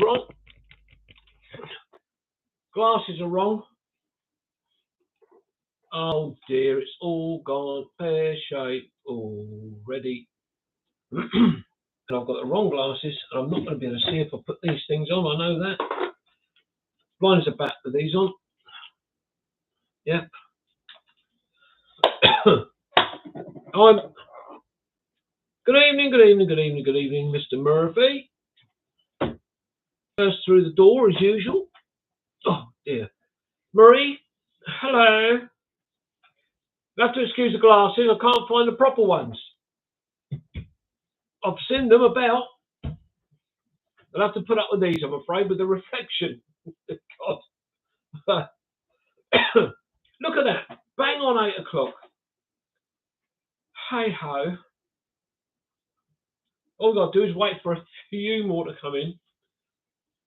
wrong. Glasses are wrong. Oh dear, it's all gone pear-shaped already. And I've got the wrong glasses, and I'm not going to be able to see if I put these things on. I know that. Blind as a bat with these on. Yep. Good evening, Mr. Murphy. First through the door as usual. Oh dear. Marie, hello. You have to excuse the glasses, I can't find the proper ones. I've seen them about. I'll have to put up with these, I'm afraid, with the reflection. God. Look at that. Bang on 8 o'clock. Hey ho. All I've got to do is wait for a few more to come in.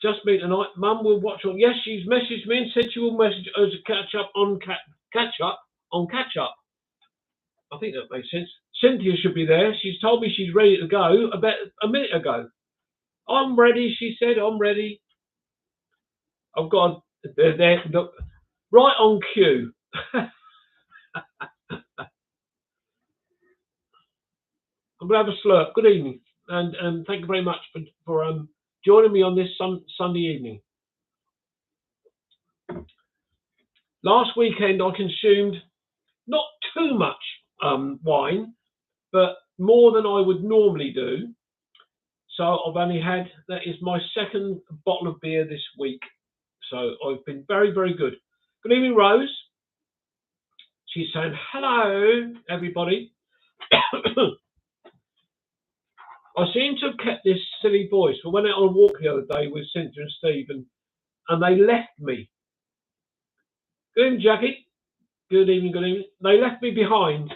Just me tonight. Mum will watch on. Yes, she's messaged me and said she will message us to catch up on catch up. I think that makes sense. Cynthia should be there. She's told me she's ready to go about a minute ago. I'm ready, she said. I'm ready. I've got there. Look, right on cue. I'm gonna have a slurp. Good evening, and thank you very much for joining me on this Sunday evening. Last weekend I consumed not too much wine, but more than I would normally do. So I've only had, that is my second bottle of beer this week. So I've been very, very good. Good evening, Rose. She's saying, hello, everybody. I seem to have kept this silly voice. I went out on a walk the other day with Cynthia and Steve, and they left me. Good evening, Jackie. Good evening. They left me behind.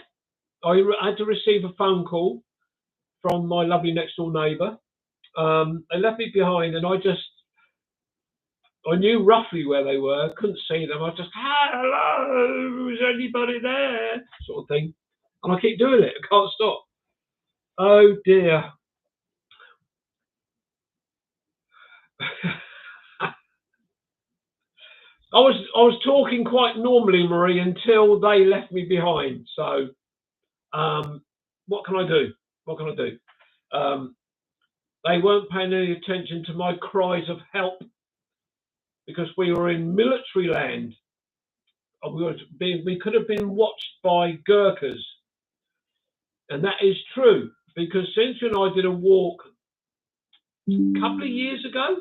I had to receive a phone call from my lovely next door neighbour. They left me behind, and I knew roughly where they were. Couldn't see them. I just, hello, is anybody there? Sort of thing. And I keep doing it. I can't stop. Oh dear. I was talking quite normally, Marie, until they left me behind. So, what can I do? They weren't paying any attention to my cries of help because we were in military land. We could have been watched by Gurkhas, and that is true because Cynthia and I did a walk a couple of years ago.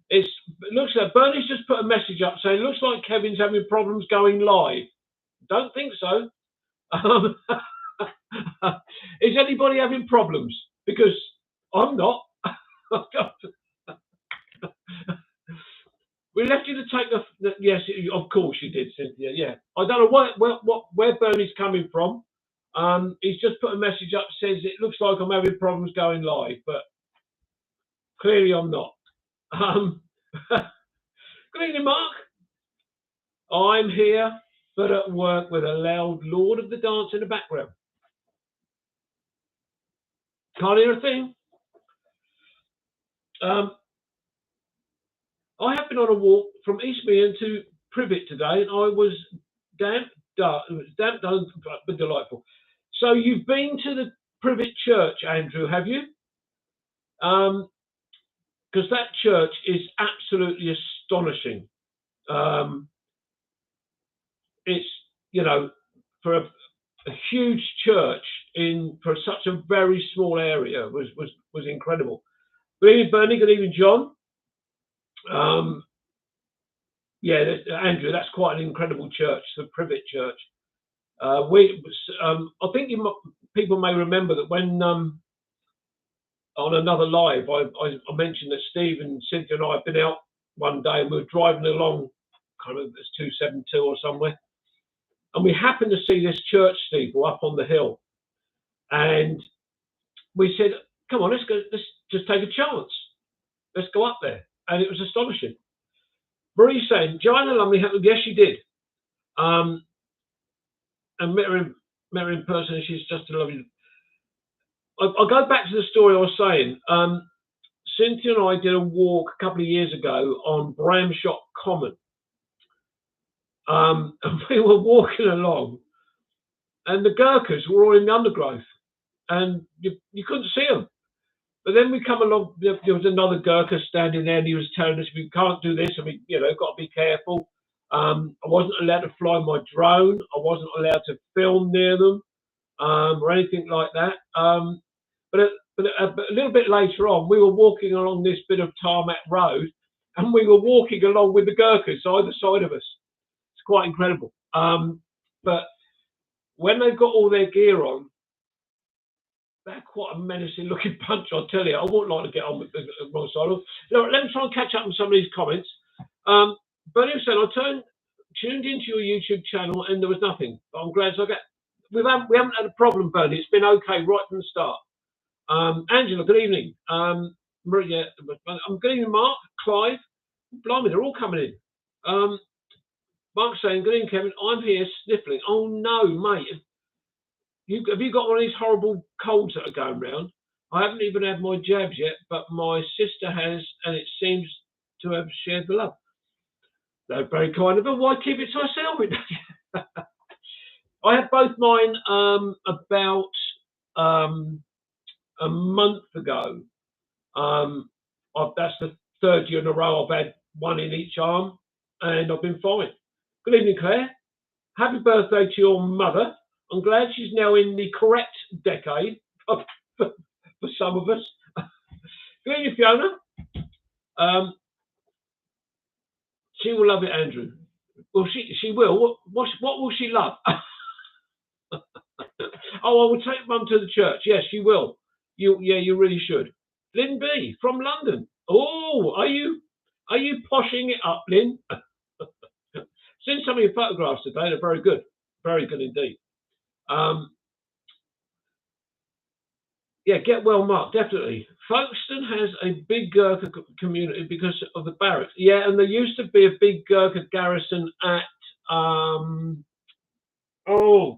It looks like Bernie's just put a message up saying, looks like Kevin's having problems going live. Don't think so. Is anybody having problems? Because I'm not. We left you to take the yes, of course you did, Cynthia. Yeah, I don't know where Bernie's coming from. He's just put a message up, says it looks like I'm having problems going live, but clearly I'm not. Good evening, Mark. I'm here, but at work with a loud Lord of the Dance in the background. Can't hear a thing. I have been on a walk from Eastmead to Privet today, and I was damp, dark. It was damp, but delightful. So you've been to the Privet Church, Andrew, have you? Because that church is absolutely astonishing. It's, for a huge church for such a very small area was incredible. Good evening, Bernie. Good evening, John. Yeah, Andrew, that's quite an incredible church, the Privet Church. I think people may remember that when on another live, I mentioned that Steve and Cynthia and I have been out one day and we were driving along, kind of it's 272 or somewhere, and we happened to see this church steeple up on the hill, and we said, "Come on, let's just take a chance. Let's go up there." And it was astonishing. Marie saying, "Joanna Lumley, yes, she did." And met her in person, and she's just a lovely. I'll go back to the story I was saying. Cynthia and I did a walk a couple of years ago on Bramshot Common. And we were walking along, and the Gurkhas were all in the undergrowth, and you couldn't see them. But then we come along, there was another Gurkha standing there, and he was telling us, we can't do this, and we, got to be careful. I wasn't allowed to fly my drone. I wasn't allowed to film near them or anything like that. But a little bit later on, we were walking along this bit of tarmac road, and we were walking along with the Gurkhas either side of us. It's quite incredible. But when they've got all their gear on, they're quite a menacing looking bunch, I'll tell you. I wouldn't like to get on with the wrong side of. Look, let me try and catch up on some of these comments. Bernie said, tuned into your YouTube channel and there was nothing. But I'm glad. We haven't had a problem, Bernie. It's been okay right from the start. Angela, good evening. Maria, good evening, Mark, Clive. Blimey, they're all coming in. Mark's saying, good evening, Kevin. I'm here sniffling. Oh no, mate. Have you got one of these horrible colds that are going round? I haven't even had my jabs yet, but my sister has, and it seems to have shared the love. They're very kind of her. Why keep it to herself? I had both mine about a month ago. That's the third year in a row I've had one in each arm, and I've been fine. Good evening, Claire. Happy birthday to your mother. I'm glad she's now in the correct decade for some of us. Good evening, Fiona. She will love it, Andrew. Well, she will. What will she love? Oh, I will take Mum to the church. Yes, she will. You really should. Lynn B from London. Oh, are you poshing it up, Lynn? Seen some of your photographs today. They're very good. Very good indeed. Yeah, get well, Mark, definitely. Folkestone has a big Gurkha community because of the barracks. Yeah, and there used to be a big Gurkha garrison at,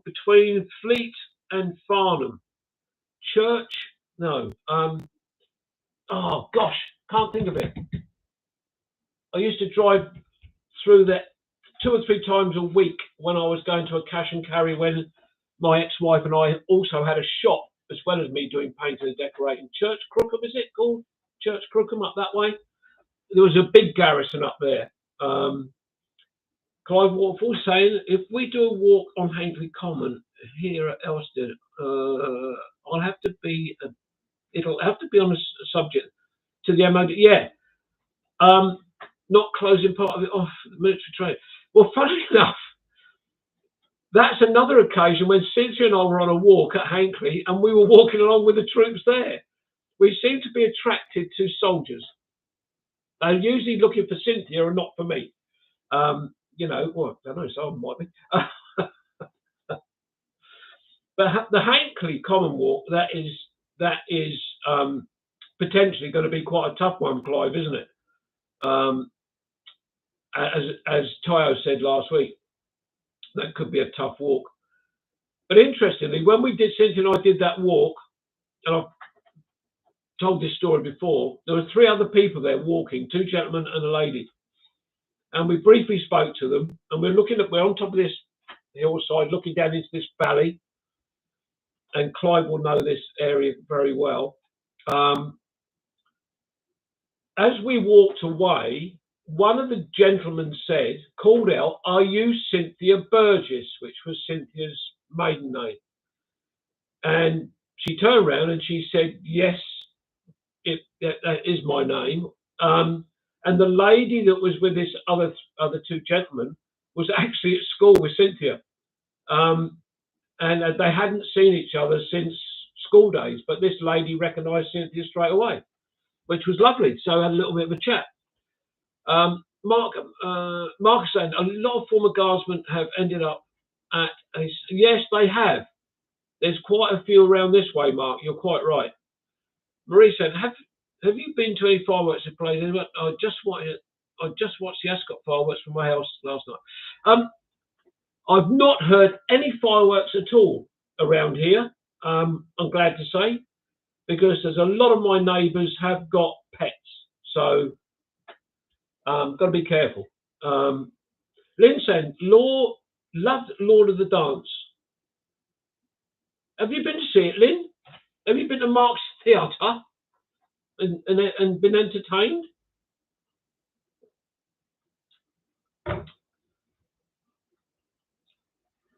between Fleet and Farnham. Church? No. Oh, gosh, can't think of it. I used to drive through that 2 or 3 times a week when I was going to a cash and carry when my ex-wife and I also had a shop as well as me doing painting and decorating. Church Crookham, is it called? Church Crookham up that way. There was a big garrison up there. Clive Waterfall saying, if we do a walk on Hankley Common here at Elsted, it'll have to be on a subject to the MOD. Yeah. Not closing part of it off the military trade. Well, funny enough, that's another occasion when Cynthia and I were on a walk at Hankley and we were walking along with the troops there. We seem to be attracted to soldiers. They're usually looking for Cynthia and not for me. Well, I don't know, someone might be. But the Hankley Common Walk, that is potentially going to be quite a tough one, Clive, isn't it? As Tayo said last week, that could be a tough walk. But interestingly, when Cynthia and I did that walk, and I've told this story before, there were 3 other people there walking, 2 gentlemen and a lady. And we briefly spoke to them, and we're on top of this hillside, looking down into this valley. And Clive will know this area very well. As we walked away, one of the gentlemen called out, "Are you Cynthia Burgess?" which was Cynthia's maiden name. And she turned around and she said, "Yes, that is my name." And the lady that was with this other 2 gentlemen was actually at school with Cynthia. And they hadn't seen each other since school days, but this lady recognised Cynthia straight away, which was lovely. So I had a little bit of a chat. Mark is saying a lot of former guardsmen have ended up at yes, they have. There's quite a few around this way, Mark. You're quite right. Marie said, have you been to any fireworks in place? I just watched the Ascot fireworks from my house last night. I've not heard any fireworks at all around here. I'm glad to say, because there's a lot of my neighbours have got pets. So got to be careful. Lynn said, loved Lord of the Dance. Have you been to see it, Lynn? Have you been to Mark's Theatre and been entertained?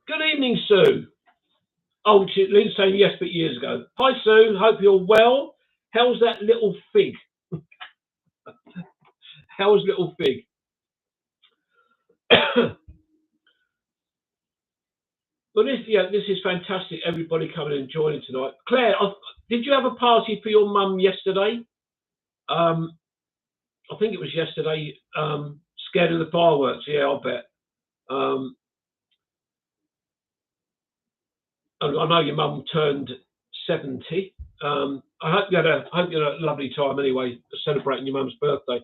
Good evening, Sue. Oh, Lynn's saying yes, but years ago. Hi, Sue. Hope you're well. How's that little fig? How's little fig? Well, this is fantastic. Everybody coming and joining tonight. Claire, did you have a party for your mum yesterday? I think it was yesterday. Scared of the fireworks? Yeah, I'll bet. I know your mum turned 70. I hope you had a lovely time anyway, celebrating your mum's birthday.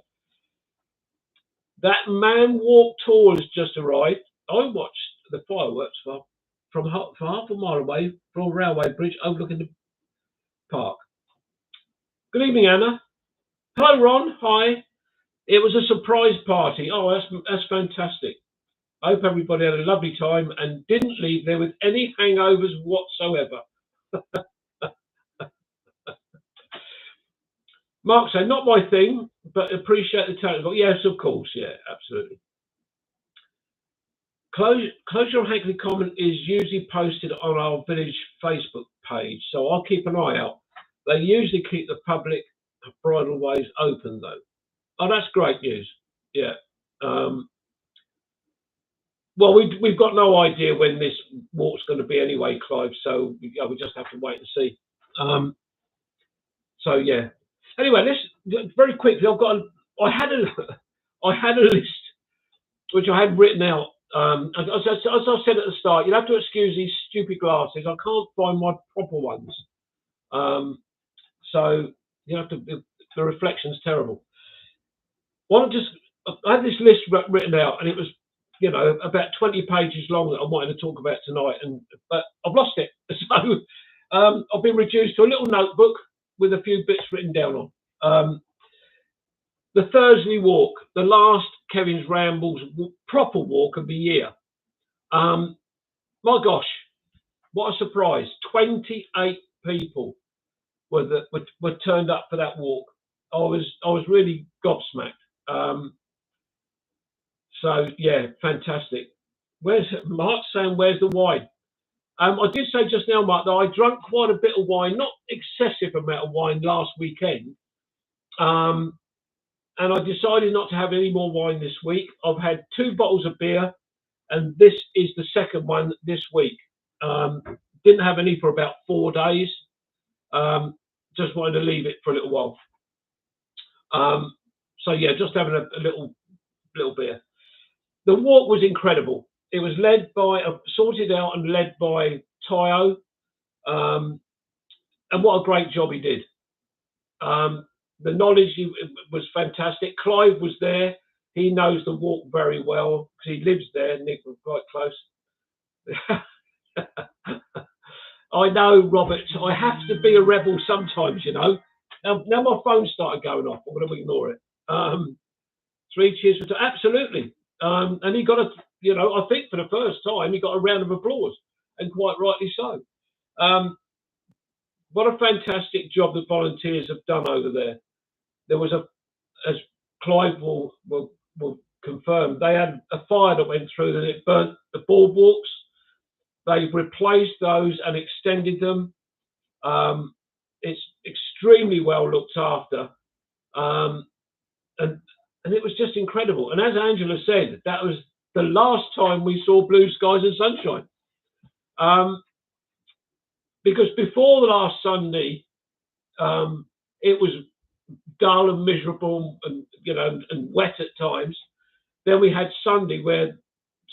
That Man Walk tour has just arrived. I watched the fireworks from half a mile away from a railway bridge overlooking the park. Good evening, Anna. Hello, Ron. Hi. It was a surprise party. Oh, that's fantastic. I hope everybody had a lovely time and didn't leave there with any hangovers whatsoever. Mark said, not my thing, but appreciate the talent. Yes, of course. Yeah, absolutely. Closure of Hankley Common is usually posted on our village Facebook page, so I'll keep an eye out. They usually keep the public bridle ways open, though. Oh, that's great news. Yeah. Well, we've got no idea when this walk's going to be anyway, Clive. So we just have to wait and see. So yeah. Anyway, let's very quickly. I had a list which I had written out. As I said at the start, you'll have to excuse these stupid glasses. I can't find my proper ones. So you have to. The reflection's terrible. I had this list written out, and it was, about 20 pages long that I wanted to talk about tonight, but I've lost it. So I've been reduced to a little notebook with a few bits written down on. The Thursday walk, the last Kevin's Rambles proper walk of the year. My gosh, what a surprise! 28 people were turned up for that walk. I was really gobsmacked. So yeah, fantastic. Where's Mark saying? Where's the wine? I did say just now, Mark, that I drank quite a bit of wine, not excessive amount of wine last weekend. And I decided not to have any more wine this week. I've had 2 bottles of beer, and this is the second one this week. Didn't have any for about 4 days. Just wanted to leave it for a little while. So yeah, just having a little beer. The walk was incredible. It was sorted out and led by Tayo, and what a great job he did. The knowledge was fantastic. Clive was there. He knows the walk very well because he lives there. Nick was quite close. I know, Robert. I have to be a rebel sometimes, Now my phone started going off. I'm going to ignore it. 3 cheers for absolutely. And he got I think for the first time, he got a round of applause, and quite rightly so. What a fantastic job the volunteers have done over there. There was as Clive will confirm, they had a fire that went through and it burnt the boardwalks. They've replaced those and extended them. It's extremely well looked after. And it was just incredible. And as Angela said, that was the last time we saw blue skies and sunshine. Because before the last Sunday, it was dull and miserable and and wet at times. Then we had Sunday where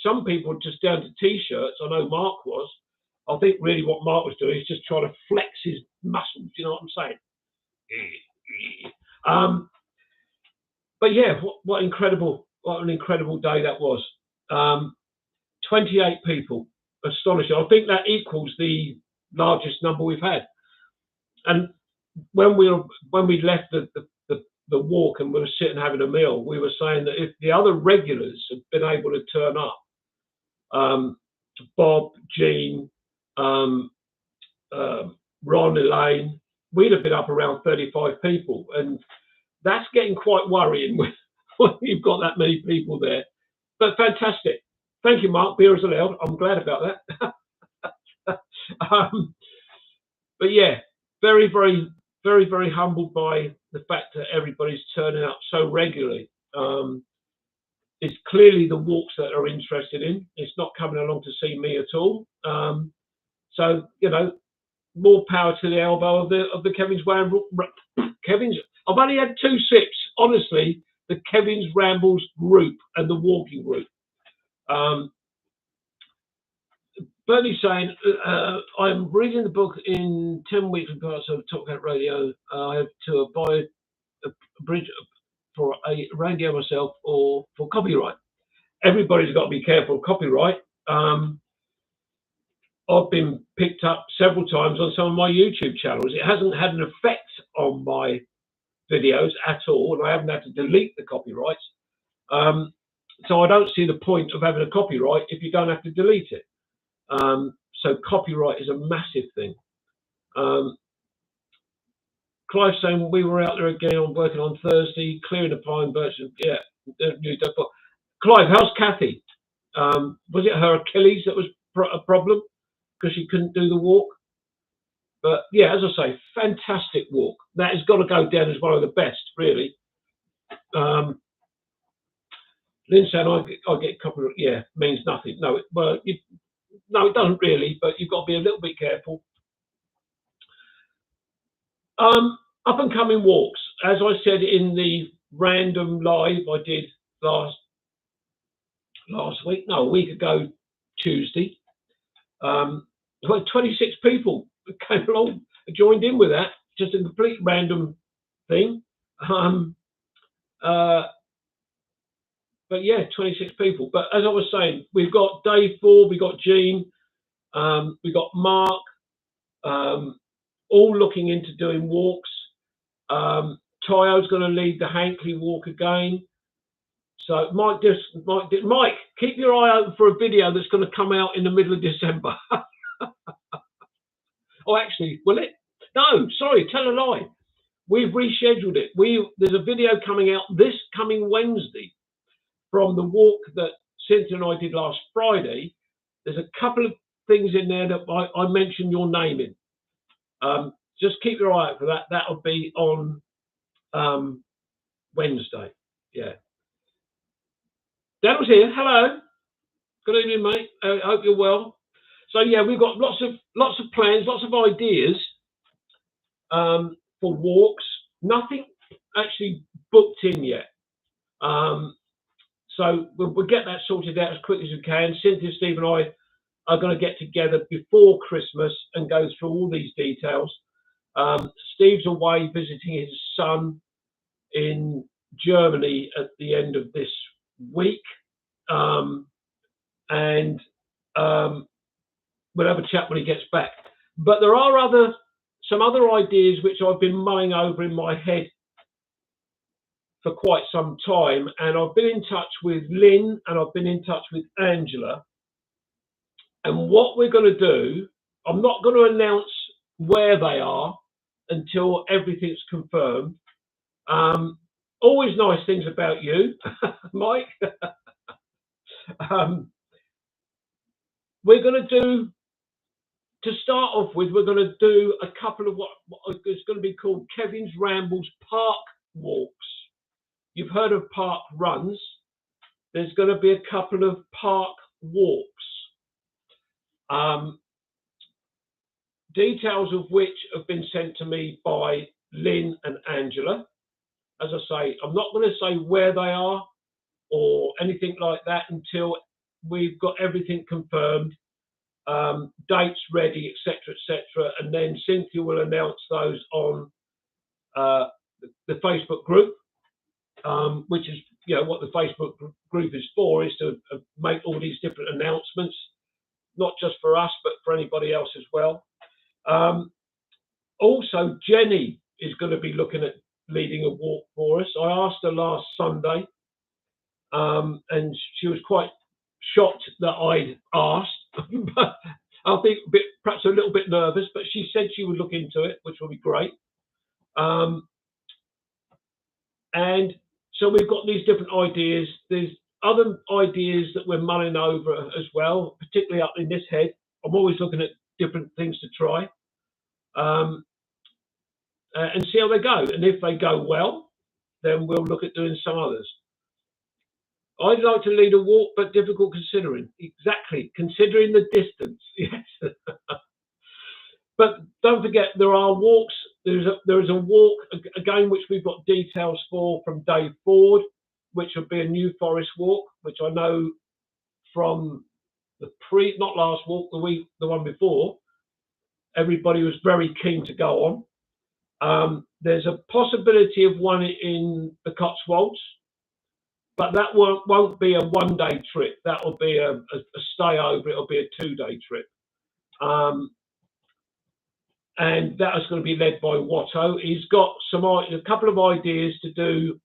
some people were just down to t-shirts. I know Mark was. I think really what Mark was doing is just trying to flex his muscles. You know what I'm saying? But yeah, what an incredible day that was. 28 people, astonishing. I think that equals the largest number we've had. And when we left the the walk and we were sitting having a meal, we were saying that if the other regulars had been able to turn up, Bob, Jean, um, Ron, Elaine, we'd have been up around 35 people, and that's getting quite worrying when you've got that many people there. But fantastic. Thank you, Mark. Beer is allowed. I'm glad about that. But yeah, very, very, very, very humbled by the fact that everybody's turning up so regularly. It's clearly the walks that are interested in. It's not coming along to see me at all. So more power to the elbow of the Kevin's Kevin's. I've only had 2 sips, honestly. The Kevin's Rambles group and the walking group. Bernie's saying, I'm reading the book in 10 weeks in parts of Top Cat Radio. I have to buy a bridge for a radio myself or for copyright. Everybody's got to be careful of copyright. I've been picked up several times on some of my YouTube channels. It hasn't had an effect on my videos at all, and I haven't had to delete the copyrights. So I don't see the point of having a copyright if you don't have to delete it. So copyright is a massive thing. Clive saying we were out there again on working on Thursday, clearing the pine birch. Yeah, Clive, how's Kathy? Was it her Achilles that was a problem because she couldn't do the walk? But yeah, as I say, fantastic walk. That has got to go down as one of the best, really. Lynn saying I get copyright. Yeah, means nothing. No, no, it doesn't really. But you've got to be a little bit careful. Up and coming walks, as I said in the random live I did last week, no, a week ago, Tuesday. 26 people came along, joined in with that, just a complete random thing. But yeah, 26 people. But as I was saying, we've got Dave Ford, we've got Jean, we've got Mark, all looking into doing walks. Tayo's going to lead the Hankley walk again. So Mike, keep your eye open for a video that's going to come out in the middle of December. Oh, actually, will it? No, sorry, tell a lie. We've rescheduled it. There's a video coming out this coming Wednesday from the walk that Cynthia and I did last Friday. There's a couple of things in there that I mentioned your name in. Just keep your eye out for that. That'll be on Wednesday. Yeah. Daniel's here. Hello. Good evening, mate. I hope you're well. So yeah, we've got lots of plans, lots of ideas for walks. Nothing actually booked in yet. So we'll get that sorted out as quick as we can. Cynthia, Steve, and I are going to get together before Christmas and go through all these details. Steve's away visiting his son in Germany at the end of this week, and we'll have a chat when he gets back. But there are some other ideas which I've been mulling over in my head for quite some time, and I've been in touch with Lynn and I've been in touch with Angela. And what we're going to do, I'm not going to announce where they are until everything's confirmed. Always nice things about you, Mike. We're going to do, to start off with, we're going to do a couple of what is going to be called Kevin's Rambles Park Walks. You've heard of park runs. There's going to be a couple of park walks. Details of which have been sent to me by Lynn and Angela. As I say, I'm not going to say where they are or anything like that until we've got everything confirmed, dates ready, etc., and then Cynthia will announce those on the Facebook group, which is, what the Facebook group is for, is to make all these different announcements, not just for us, but for anybody else as well. Also, Jenny is going to be looking at leading a walk for us. I asked her last Sunday, and she was quite shocked that I'd asked. But I think perhaps a little bit nervous, but she said she would look into it, which will be great. And so we've got these different ideas. There's other ideas that we're mulling over as well, particularly up in this head. I'm always looking at different things to try, and see how they go. And if they go well, then we'll look at doing some others. I'd like to lead a walk, but difficult considering. Exactly, considering the distance. Yes. But don't forget, there are walks. There is a walk again, which we've got details for from Dave Ford, which will be a New Forest walk, which I know from the not last walk, the one before. Everybody was very keen to go on. There's a possibility of one in the Cotswolds, but that won't be a one-day trip. That will be a stay over. It'll be a 2-day trip. And that is going to be led by Watto. He's got a couple of ideas to do.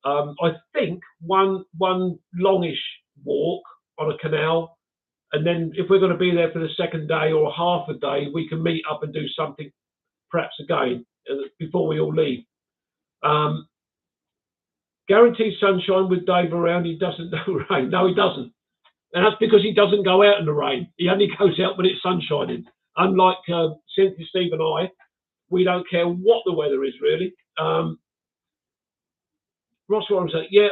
I think one longish walk on a canal, and then if we're going to be there for the second day or half a day, we can meet up and do something, perhaps again before we all leave. Guaranteed sunshine with Dave around. He doesn't know rain. No, he doesn't, and that's because he doesn't go out in the rain. He only goes out when it's sun shining. Unlike Cynthia, Steve, and I, we don't care what the weather is really. Ross Warren said, "Yeah,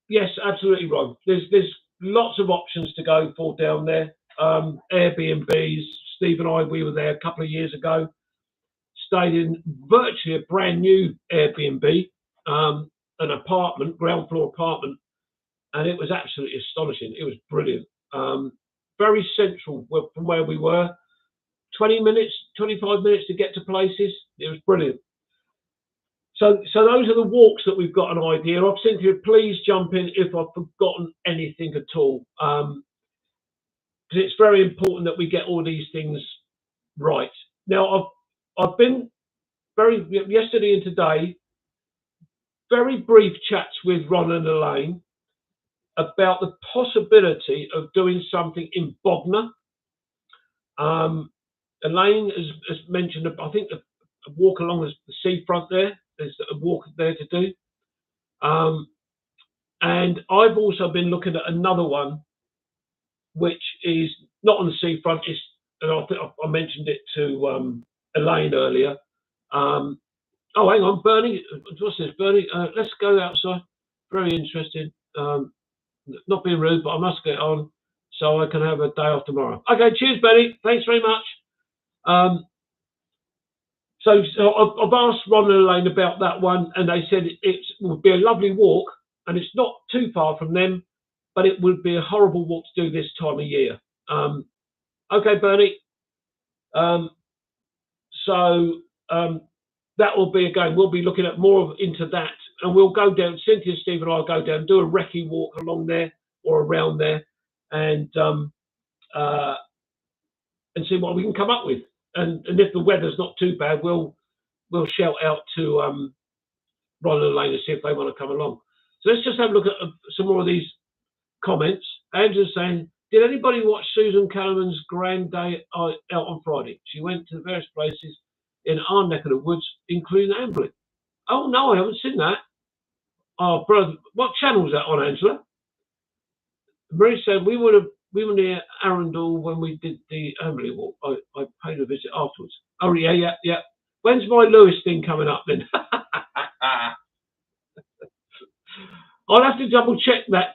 yes, absolutely, Ron. There's lots of options to go for down there. Airbnbs. Steve and I, we were there a couple of years ago. Stayed in virtually a brand new Airbnb, an apartment, ground floor apartment, and it was absolutely astonishing. It was brilliant. Very central from where we were. 20 minutes, 25 minutes to get to places. It was brilliant. So those are the walks that we've got an idea of. Cynthia, please jump in if I've forgotten anything at all, because it's very important that we get all these things right. Now, I've been yesterday and today, very brief chats with Ron and Elaine about the possibility of doing something in Bognor. Elaine has mentioned, I think, a walk along the seafront there. There's a walk there to do. And I've also been looking at another one, which is not on the seafront. And I think I mentioned it to Elaine earlier. Oh, hang on, Bernie. What's this, Bernie? Let's go outside. Very interesting. Not being rude, but I must get on so I can have a day off tomorrow. Okay, cheers, Bernie. Thanks very much. So I've asked Ron and Elaine about that one, and they said it would be a lovely walk, and it's not too far from them, but it would be a horrible walk to do this time of year. Okay, Bernie. So that will be, again, we'll be looking at more into that, and we'll go down, Cynthia, Steve and I will go down, do a recce walk along there or around there, and see what we can come up with. And if the weather's not too bad, we'll shout out to Ron and Elaine and see if they want to come along. So let's just have a look at some more of these comments. Angela's saying, did anybody watch Susan Callman's Grand Day out on Friday? She went to various places in our neck of the woods, including Amblin. Oh, no, I haven't seen that. Oh, brother, what channel was that on, Angela? Marie said, we were near Arundel when we did the Amberley walk. I paid a visit afterwards. Oh, yeah. When's my Lewis thing coming up then? I'll have to double check that,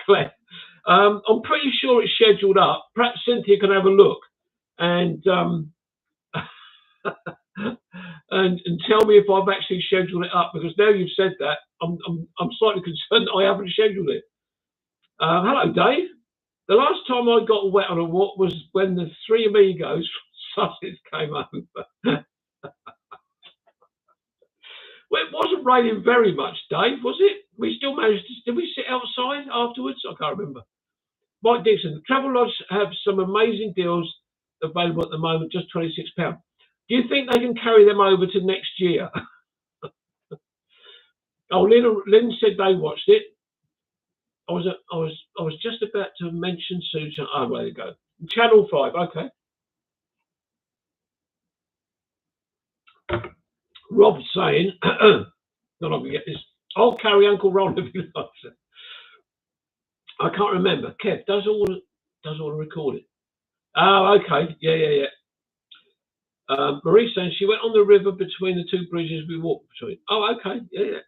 Claire. I'm pretty sure it's scheduled up. Perhaps Cynthia can have a look and and tell me if I've actually scheduled it up, because now you've said that, I'm slightly concerned that I haven't scheduled it. Hello, Dave. The last time I got wet on a walk was when the three amigos from Sussex came over. Well, it wasn't raining very much, Dave, was it? We still managed to. Did we sit outside afterwards? I can't remember. Mike Dixon, Travel Lodge have some amazing deals available at the moment, just £26. Do you think they can carry them over to next year? Oh, Lynn said they watched it. I was just about to mention Susan. Oh, there you go. Channel 5. Okay. Rob's saying, not I can get this. I'll carry Uncle Ron if he likes it. I can't remember. Kev does all the recording. Oh, okay. Yeah. Marie saying she went on the river between the two bridges we walked between. Oh, okay. Yeah.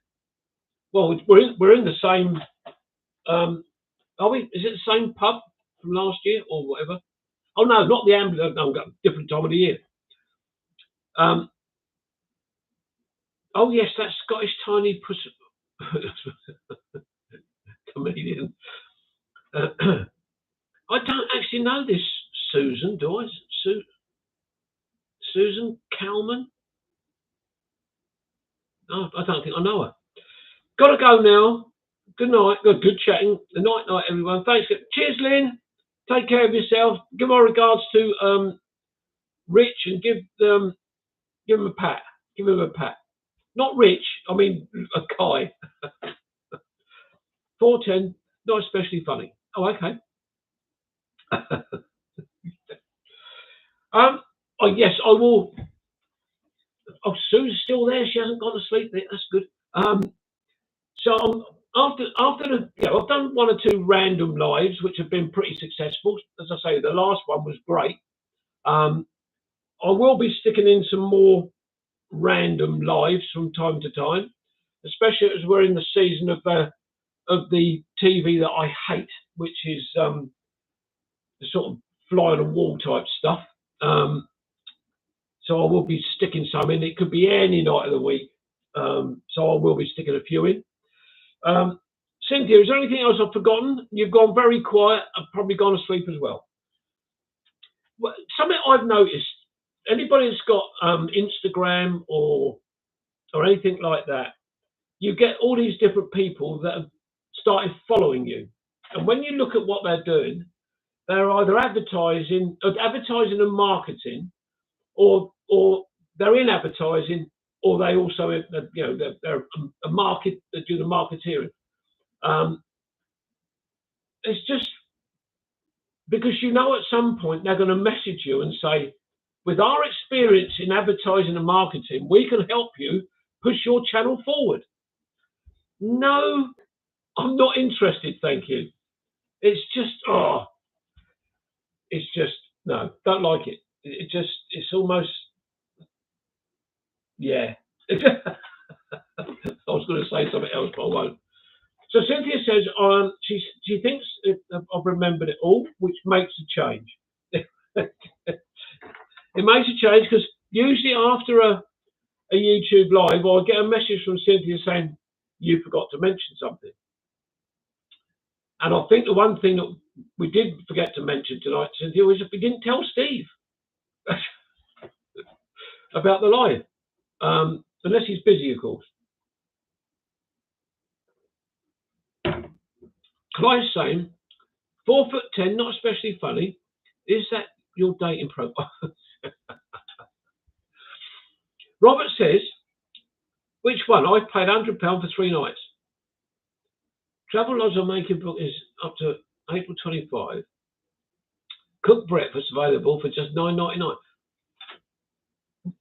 Well, we're in the same. Are we? Is it the same pub from last year or whatever? Oh no, not the ambulance. No, different time of the year. Oh yes, that Scottish tiny comedian. I don't actually know this Susan, do I? Susan Calman? Oh, I don't think I know her. Gotta go now. Good night. Good chatting. Good night, everyone. Thanks. Cheers, Lynn. Take care of yourself. Give my regards to Rich and give him a pat. Give him a pat. Not Rich. I mean a Kai. 410. Not especially funny. Oh, okay. Oh yes, I will. Oh, Sue's still there. She hasn't gone to sleep. That's good. So after I've done one or two random lives which have been pretty successful. As I say, the last one was great. I will be sticking in some more random lives from time to time, especially as we're in the season of the TV that I hate, which is the sort of fly on the wall type stuff. So I will be sticking some in. It could be any night of the week. So I will be sticking a few in. Cynthia, is there anything else I've forgotten? You've gone very quiet. I've probably gone to sleep as well. Something I've noticed, anybody that's got Instagram or anything like that, you get all these different people that have started following you. And when you look at what they're doing, they're either advertising and marketing, or they're in advertising, or they also, they're a market that do the marketeering. It's just because at some point they're going to message you and say, with our experience in advertising and marketing, we can help you push your channel forward. No, I'm not interested, thank you. It's just, no, don't like it. It's almost, yeah. I was going to say something else, but I won't. So Cynthia says she thinks I've remembered it all, which makes a change. It makes a change because usually after a YouTube live, I'll get a message from Cynthia saying, you forgot to mention something. And I think the one thing that we did forget to mention tonight, Cynthia, was if we didn't tell Steve about the live, unless he's busy, of course. Clive's saying, 4'10", not especially funny. Is that your dating profile? Robert says, which one? I paid £100 for 3 nights. Travel lodge are making bookings up to April 25. Cooked breakfast available for just $9.99.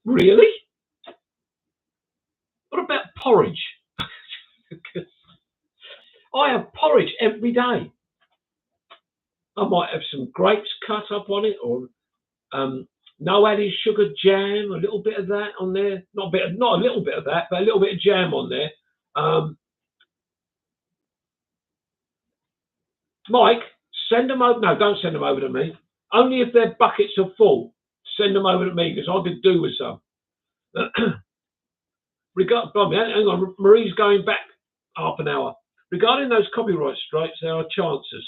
Really? What about porridge? I have porridge every day. I might have some grapes cut up on it, or no added sugar jam, a little bit of that on there. Not a little bit of that, but a little bit of jam on there. Mike, send them over. No, don't send them over to me. Only if their buckets are full. Send them over to me because I could do with some. Hang on, Marie's going back half an hour. Regarding those copyright strikes, there are chances.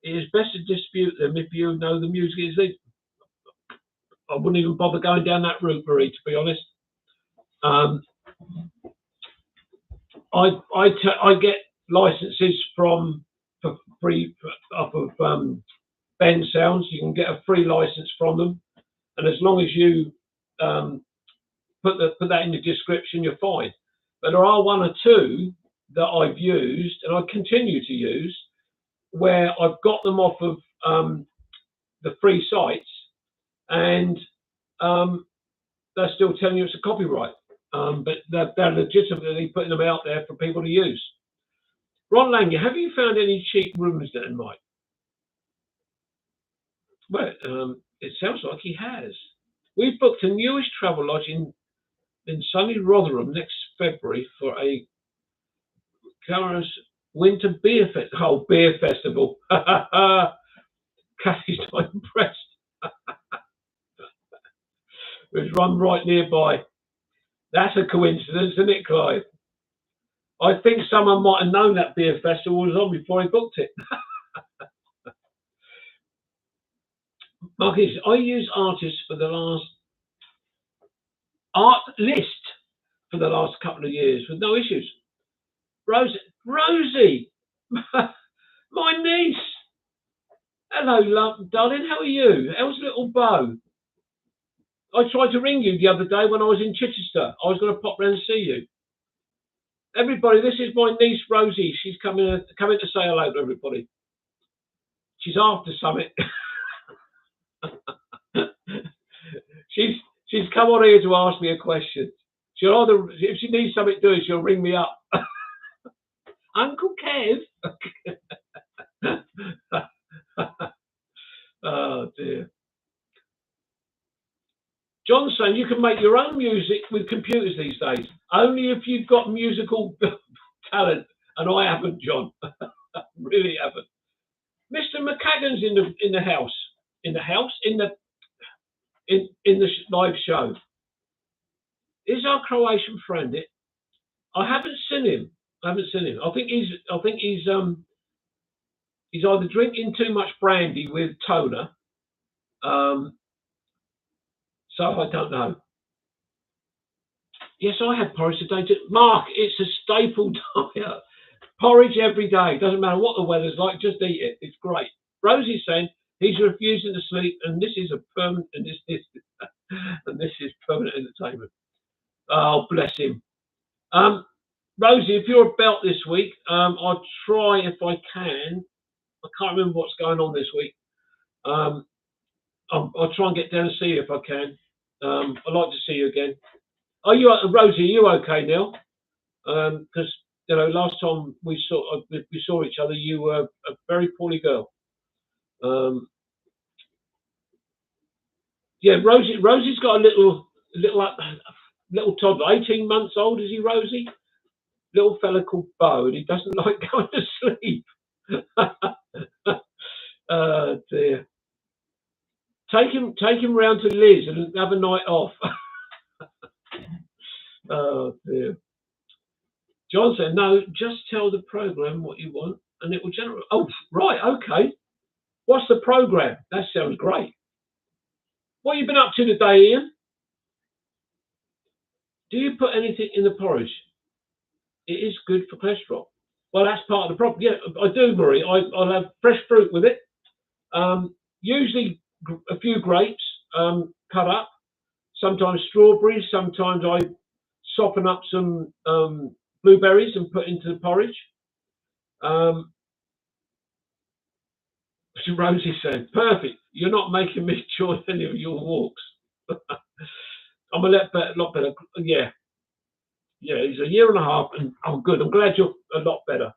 It is best to dispute them if you know the music is legal. I wouldn't even bother going down that route, Marie, to be honest. I get licenses for free off of Ben Sounds. You can get a free license from them, and as long as you put that in the description, you're fine. But there are one or two that I've used and I continue to use where I've got them off of the free sites, and they're still telling you it's a copyright, but they're legitimately putting them out there for people to use. Ron Langer, have you found any cheap rooms there, Mike? Well, it sounds like he has. We've booked a newish travel lodge in sunny Rotherham next February for a Cara's Winter Beer Festival. Oh, beer festival. Kathy's not impressed. It's run right nearby. That's a coincidence, isn't it, Clive? I think someone might have known that beer festival was on before he booked it. Marcus, I use artists for the last art list for the last couple of years with no issues. Rosie, my niece. Hello, love, darling. How are you? How's little Bo? I tried to ring you the other day when I was in Chichester. I was going to pop round and see you. Everybody, this is my niece Rosie. She's coming to say hello to everybody. She's after something. She's come on here to ask me a question. She'll either, if she needs something doing, she'll ring me up. Uncle Kev. Oh dear. John's saying you can make your own music with computers these days. Only if you've got musical talent, and I haven't, John. Really haven't. Mr. McCaggan's in the house. In the live show. Is our Croatian friend it? I haven't seen him. I think he's either drinking too much brandy with Toner. So I don't know. Yes, I had porridge today too. Mark, it's a staple diet. Porridge every day. Doesn't matter what the weather's like, just eat it. It's great. Rosie's saying he's refusing to sleep, and this is a permanent and this is permanent entertainment. Oh, bless him. Rosie, if you're about this week, I'll try if I can. I can't remember what's going on this week. I'll try and get down and see you if I can. I'd like to see you again. Are you, Rosie? Are you okay now? Because last time we saw each other, you were a very poorly girl. Yeah, Rosie's got a little toddler, 18 months old. Is he, Rosie? Little fella called Bo, and he doesn't like going to sleep. Oh dear. Take him round to Liz and have a night off. Oh dear. John said, no, just tell the program what you want and it will generate. Oh, right, okay. What's the program? That sounds great. What have you been up to today, Ian? Do you put anything in the porridge? It is good for cholesterol. Well, that's part of the problem. Yeah, I do, Marie. I'll have fresh fruit with it. Usually a few grapes cut up. Sometimes strawberries. Sometimes I soften up some blueberries and put into the porridge. Rosie said, perfect. You're not making me join any of your walks. I'm a lot better. Yeah, he's a year and a half, and I'm good. I'm glad you're a lot better.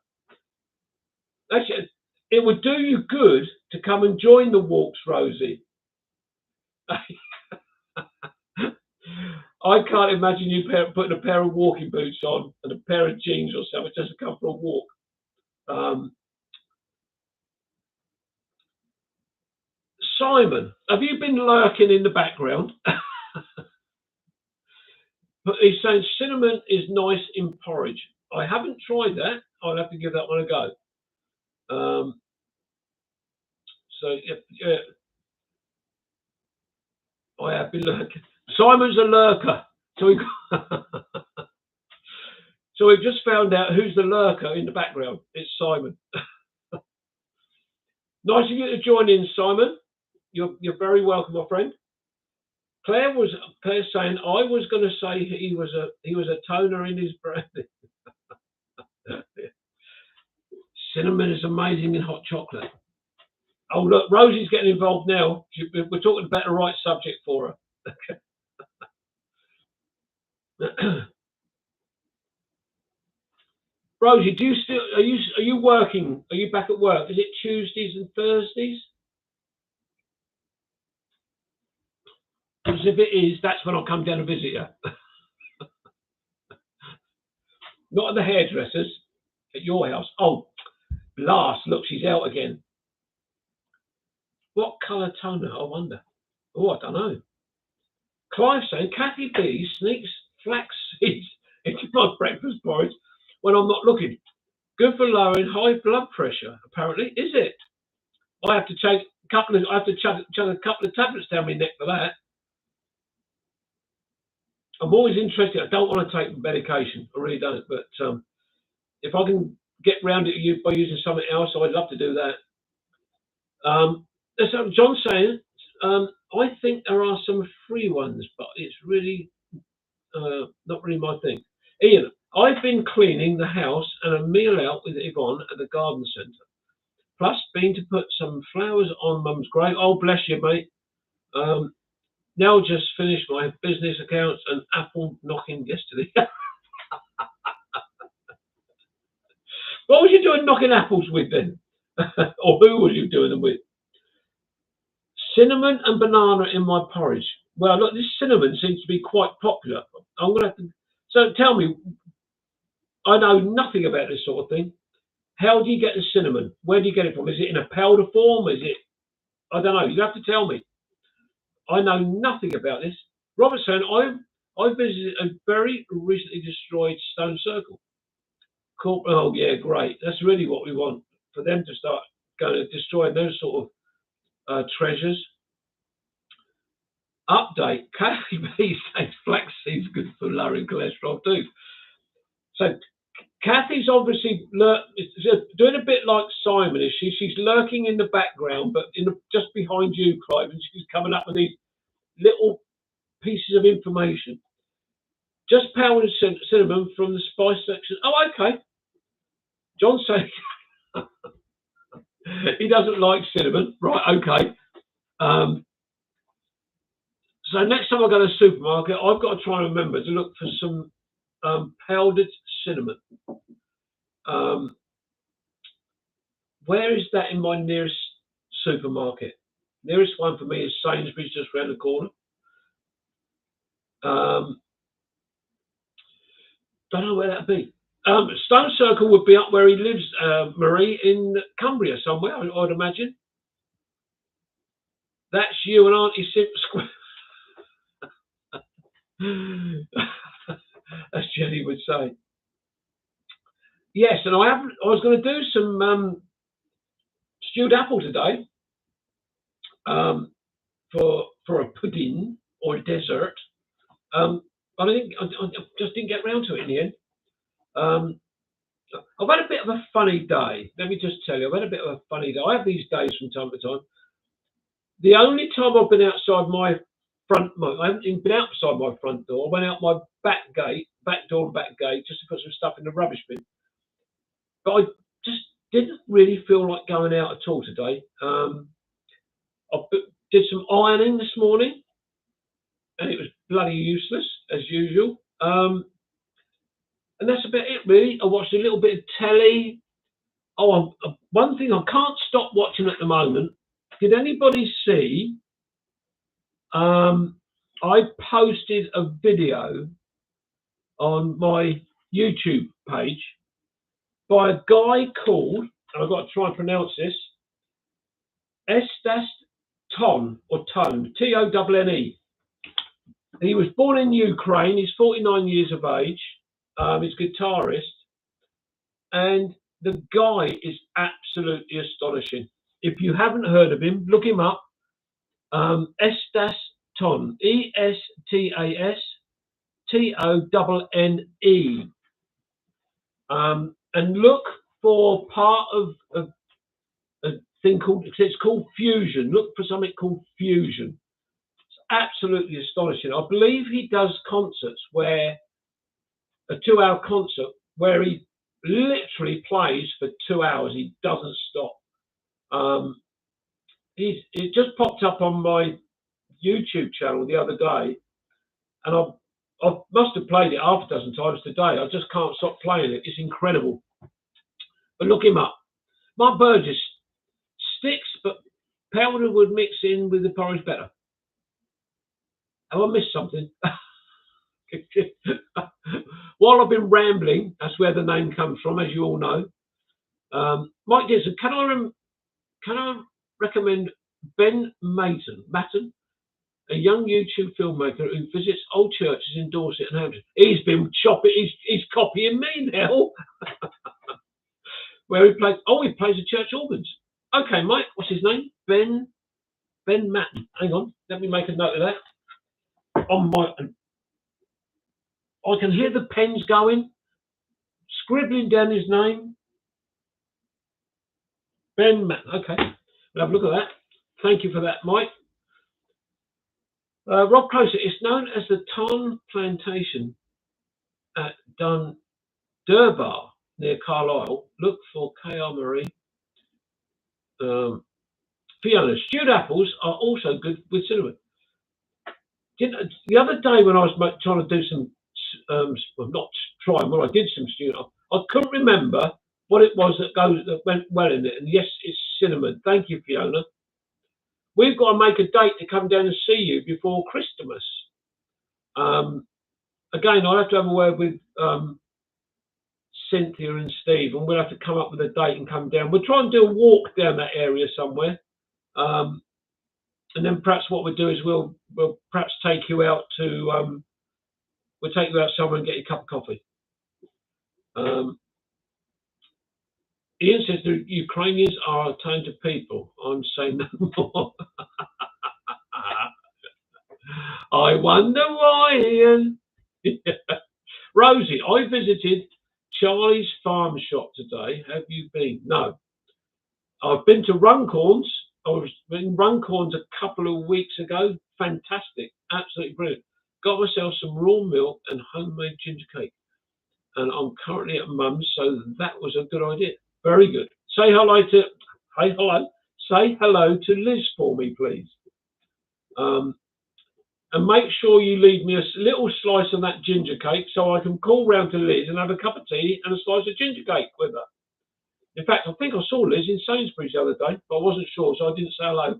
Actually, it would do you good to come and join the walks, Rosie. I can't imagine you putting a pair of walking boots on and a pair of jeans or something just to come for a walk. Simon, have you been lurking in the background? But he's saying cinnamon is nice in porridge. I haven't tried that. I'll have to give that one a go. So yeah, I have been lurking. Simon's a lurker. So we've just found out who's the lurker in the background. It's Simon. Nice of you to join in, Simon. You're very welcome, my friend. Claire's saying I was going to say he was a toner in his brandy. Cinnamon is amazing in hot chocolate. Oh look, Rosie's getting involved now. We're talking about the right subject for her. Rosie, are you working? Are you back at work? Is it Tuesdays and Thursdays? Because if it is, that's when I'll come down and visit you. Not at the hairdressers, at your house. Oh, blast! Look, she's out again. What colour toner? I wonder. Oh, I don't know. Clive saying Kathy B sneaks flax seeds into my breakfast porridge when I'm not looking. Good for lowering high blood pressure. Apparently, is it? I have to take a couple of. I have to chug a couple of tablets down my neck for that. I'm always interested. I don't want to take medication. I really don't. But if I can get round it by using something else, I'd love to do that. So John's saying, I think there are some free ones, but it's really not really my thing. Ian, I've been cleaning the house and a meal out with Yvonne at the garden centre. Plus, been to put some flowers on Mum's grave. Oh, bless you, mate. Now just finished my business accounts and apple knocking yesterday. What was you doing knocking apples with then? Or who was you doing them with? Cinnamon and banana in my porridge. Well, look, this cinnamon seems to be quite popular. I'm going to have to. So tell me, I know nothing about this sort of thing. How do you get the cinnamon? Where do you get it from? Is it in a powder form? Is it? I don't know. You have to tell me. I know nothing about this. Robert saying, I visited a very recently destroyed stone circle. Cool. Oh yeah, great. That's really what we want, for them to start going to destroy those sort of treasures. Update: Kathy B says flaxseed's good for lowering cholesterol too. So Kathy's obviously doing a bit like Simon, is she? She's lurking in the background, but just behind you, Clive, and she's coming up with these little pieces of information. Just powdered cinnamon from the spice section. Oh, okay. John saying he doesn't like cinnamon. Right, okay. So next time I go to the supermarket, I've got to try and remember to look for some powdered cinnamon. Where is that in my nearest supermarket? Nearest one for me is Sainsbury's, just round the corner. Don't know where that'd be. Stone Circle would be up where he lives, Marie, in Cumbria somewhere, I'd imagine. That's you and Auntie Simp Square. As Jenny would say. Yes, and I was going to do some stewed apple today for a pudding or a dessert. But I just didn't get round to it in the end. I've had a bit of a funny day. Let me just tell you, I've had a bit of a funny day. I have these days from time to time. The only time I've been outside my I haven't even been outside my front door. I went out my back door and back gate, just to put some stuff in the rubbish bin. But I just didn't really feel like going out at all today. I did some ironing this morning, and it was bloody useless, as usual. And that's about it, really. I watched a little bit of telly. Oh, one thing I can't stop watching at the moment. Did anybody see? I posted a video on my YouTube page by a guy called, and I've got to try and pronounce this, Estas Ton, or Tone, Tone. He was born in Ukraine. He's 49 years of age. He's a guitarist. And the guy is absolutely astonishing. If you haven't heard of him, look him up. Estas Ton, Estas Tone. And look for part of a thing called, it's called Fusion. Look for something called Fusion. It's absolutely astonishing. I believe he does concerts where a 2-hour concert where he literally plays for 2 hours. He doesn't stop. It just popped up on my YouTube channel the other day, and I must have played it half a dozen times today. I just can't stop playing it. It's incredible. But look him up. Mark Burgess, sticks, but powder would mix in with the porridge better. Have I missed something? While I've been rambling, that's where the name comes from, as you all know. Mike Gibson, can I recommend Ben Matten, a young YouTube filmmaker who visits old churches in Dorset and Hampshire? He's been chopping. He's copying me now. Where he plays? Oh, he plays the church organs. Okay, Mike. What's his name? Ben Matten. Hang on. Let me make a note of that. I can hear the pens going, scribbling down his name. Ben Matten. Okay. We'll have a look at that. Thank you for that, Mike. Rob Closer. It's known as the Tarn Plantation at Durbar near Carlisle. Look for K.R. Marie. Fiona. Stewed apples are also good with cinnamon. The other day when I was trying to do some, well, not trying, well, I did some stewed apples. I couldn't remember what it was that went well in it. And yes, it's cinnamon. Thank you, Fiona. We've got to make a date to come down and see you before Christmas. Again, I'll have to have a word with Cynthia and Steve, and we'll have to come up with a date and come down. We'll try and do a walk down that area somewhere. And then perhaps what we'll do is we'll perhaps take you out to we'll take you out somewhere and get you a cup of coffee. Ian says the Ukrainians are a talented people. I'm saying no more. I wonder why, Ian. Rosie, I visited Charlie's farm shop today. Have you been? No. I've been to Runcorns. I was in Runcorns a couple of weeks ago. Fantastic. Absolutely brilliant. Got myself some raw milk and homemade ginger cake. And I'm currently at Mum's, so that was a good idea. Very good. Say hello to Liz for me, please. And make sure you leave me a little slice of that ginger cake so I can call round to Liz and have a cup of tea and a slice of ginger cake with her. In fact, I think I saw Liz in Sainsbury's the other day, but I wasn't sure, so I didn't say hello.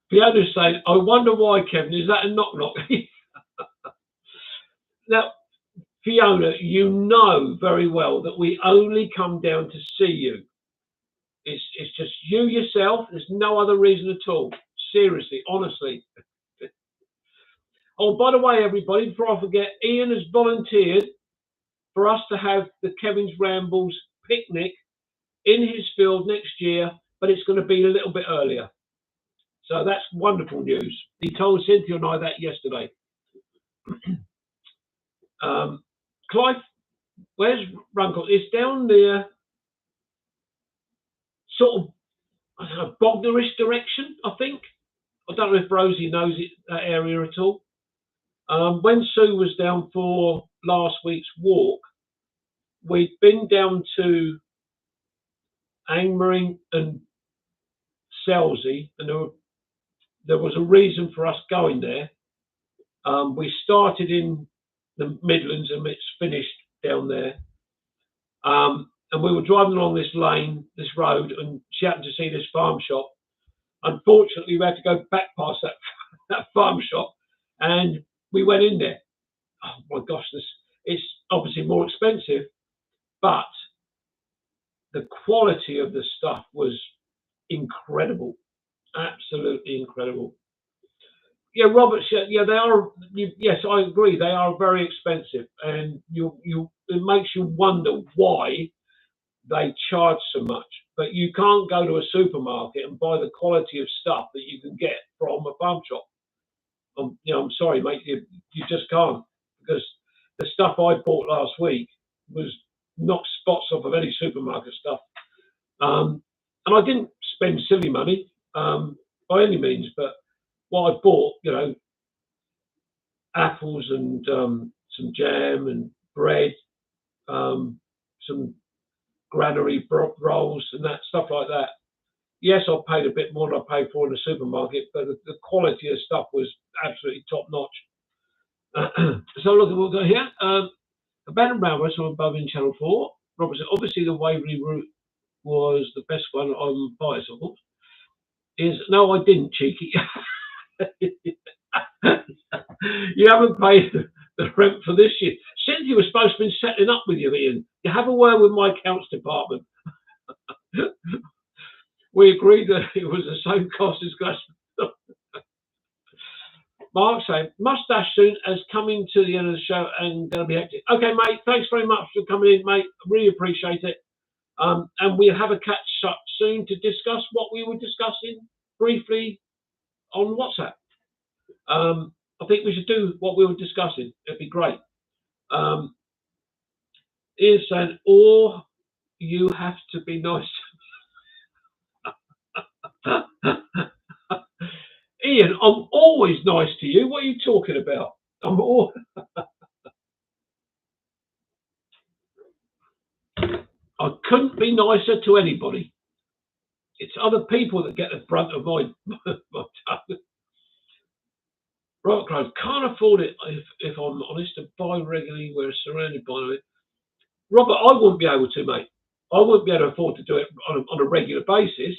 Fiona's saying, I wonder why, Kevin. Is that a knock-knock? Now, Fiona, you know very well that we only come down to see you. It's just you yourself. There's no other reason at all. Seriously, honestly. Oh, by the way, everybody, before I forget, Ian has volunteered for us to have the Kevin's Rambles picnic in his field next year, but it's going to be a little bit earlier. So that's wonderful news. He told Cynthia and I that yesterday. Clive, where's Runcorn? It's down there, sort of, I don't know, Bognorish direction, I think. I don't know if Rosie knows it, that area at all. When Sue was down for last week's walk, we'd been down to Angmering and Selsey, and there was a reason for us going there. We started in the Midlands and it's finished down there. And we were driving along this lane, this road, and she happened to see this farm shop. Unfortunately, we had to go back past that farm shop, and we went in there. Oh my gosh, it's obviously more expensive, but the quality of the stuff was incredible, absolutely incredible. Yeah, Robert. Yeah, they are. Yes, I agree. They are very expensive, and it makes you wonder why they charge so much. But you can't go to a supermarket and buy the quality of stuff that you can get from a farm shop. I'm sorry, mate. You just can't, because the stuff I bought last week was knocked spots off of any supermarket stuff. And I didn't spend silly money by any means, but what I bought, apples and some jam and bread, some granary rolls and that stuff like that. Yes, I paid a bit more than I paid for in the supermarket, but the quality of stuff was absolutely top notch. So look, we'll go here. Abandoned railways from above in Channel 4. Robert said, obviously the Waverley route was the best one on bicycles. No, I didn't, cheeky. You haven't paid the rent for this year. Cynthia was supposed to be settling up with you, Ian. You have a word with my accounts department. We agreed that it was the same cost as Glasgow. Mark saying, mustache soon as coming to the end of the show and going to be hectic. Okay, mate, thanks very much for coming in, mate. Really appreciate it. And we'll have a catch up soon to discuss what we were discussing briefly on WhatsApp. I think we should do what we were discussing. It'd be great. Ian saying, or you have to be nice. Ian, I'm always nice to you. What are you talking about? I'm all. I couldn't be nicer to anybody. It's other people that get the brunt of my tongue. Right, Crow, can't afford it if I'm honest to buy regularly. We're surrounded by it. Robert, I wouldn't be able to, mate. I wouldn't be able to afford to do it on a regular basis.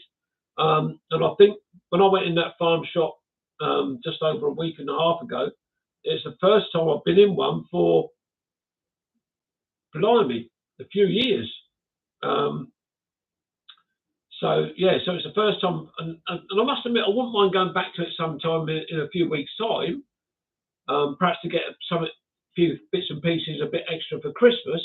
And I think when I went in that farm shop just over a week and a half ago, it's the first time I've been in one for, blimey, a few years. So it's the first time, and I must admit, I wouldn't mind going back to it sometime in a few weeks' time, perhaps to get a few bits and pieces, a bit extra for Christmas.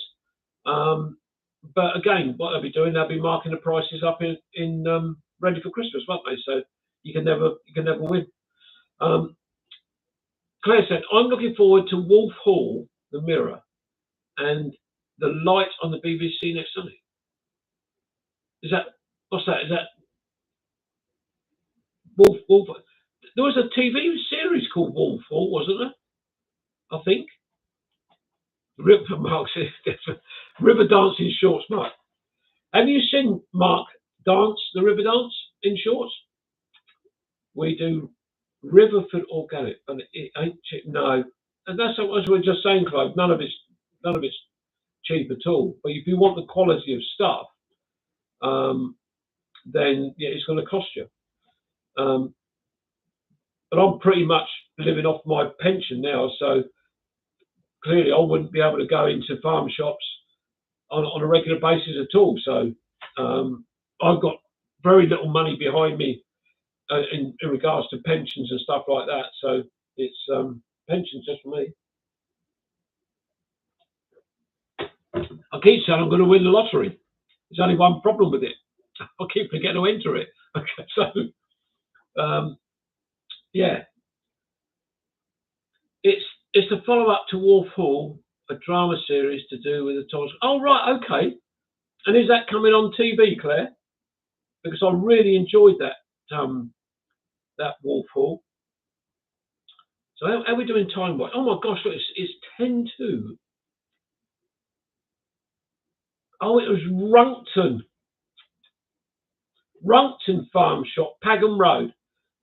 But again, what they'll be doing, they'll be marking the prices up in ready for Christmas, won't they? So you can never win. Claire said, I'm looking forward to Wolf Hall, The Mirror, and The Light on the BBC next Sunday. What's that? Is that Wolf? There was a TV series called Wolf Hall, wasn't there? I think. Mark says, River Dance in shorts, Mark. Have you seen Mark dance the river dance in shorts? We do Riverford organic, but it ain't cheap. No, and that's what we're just saying, Clive. None of it's cheap at all. But if you want the quality of stuff, then yeah, it's going to cost you. But I'm pretty much living off my pension now, so clearly I wouldn't be able to go into farm shops on a regular basis at all. So I've got very little money behind me in regards to pensions and stuff like that. So it's pensions just for me. I keep saying I'm going to win the lottery. There's only one problem with it. I keep forgetting to enter it. Okay, so yeah, it's the follow-up to Wolf Hall, a drama series to do with the Thomas. Oh right, okay. And is that coming on TV, Claire? Because I really enjoyed that that Wolf Hall. So how are we doing time-wise? Oh my gosh, look, it's 10:02. Oh, it was Runkton Farm Shop, Pagham Road.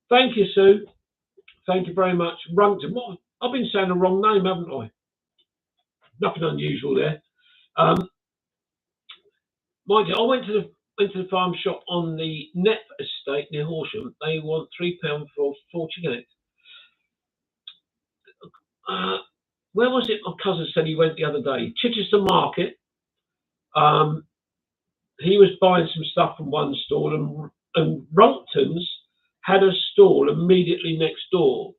Thank you, Sue. Thank you very much. Runkton. What? I've been saying the wrong name, haven't I? Nothing unusual there. Mind you, I went to the farm shop on the Knepp estate near Horsham. They want £3 for 40 units. Where was it? My cousin said he went the other day. Chichester Market. He was buying some stuff from one stall, and Runkton's had a stall immediately next door.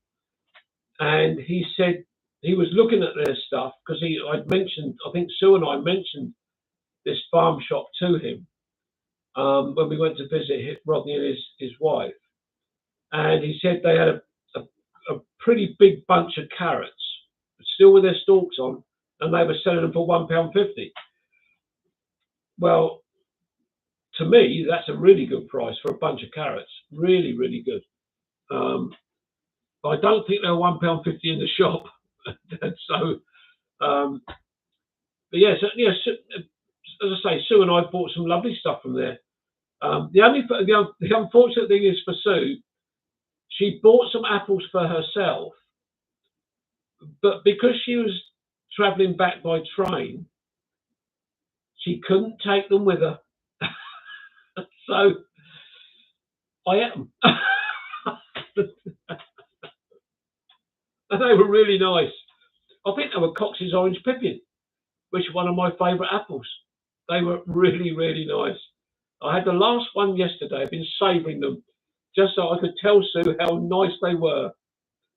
And he said he was looking at their stuff because I think Sue and I mentioned this farm shop to him when we went to visit Rodney and his wife. And he said they had a pretty big bunch of carrots, still with their stalks on, and they were selling them for £1.50. Well, to me, that's a really good price for a bunch of carrots. Really, really good. I don't think they're £1.50 in the shop. So, but yes, as I say, Sue and I bought some lovely stuff from there. The unfortunate thing is for Sue, she bought some apples for herself, but because she was travelling back by train, she couldn't take them with her. So I ate them. And they were really nice. I think they were Cox's Orange Pippin, which is one of my favourite apples. They were really, really nice. I had the last one yesterday. I've been savouring them just so I could tell Sue how nice they were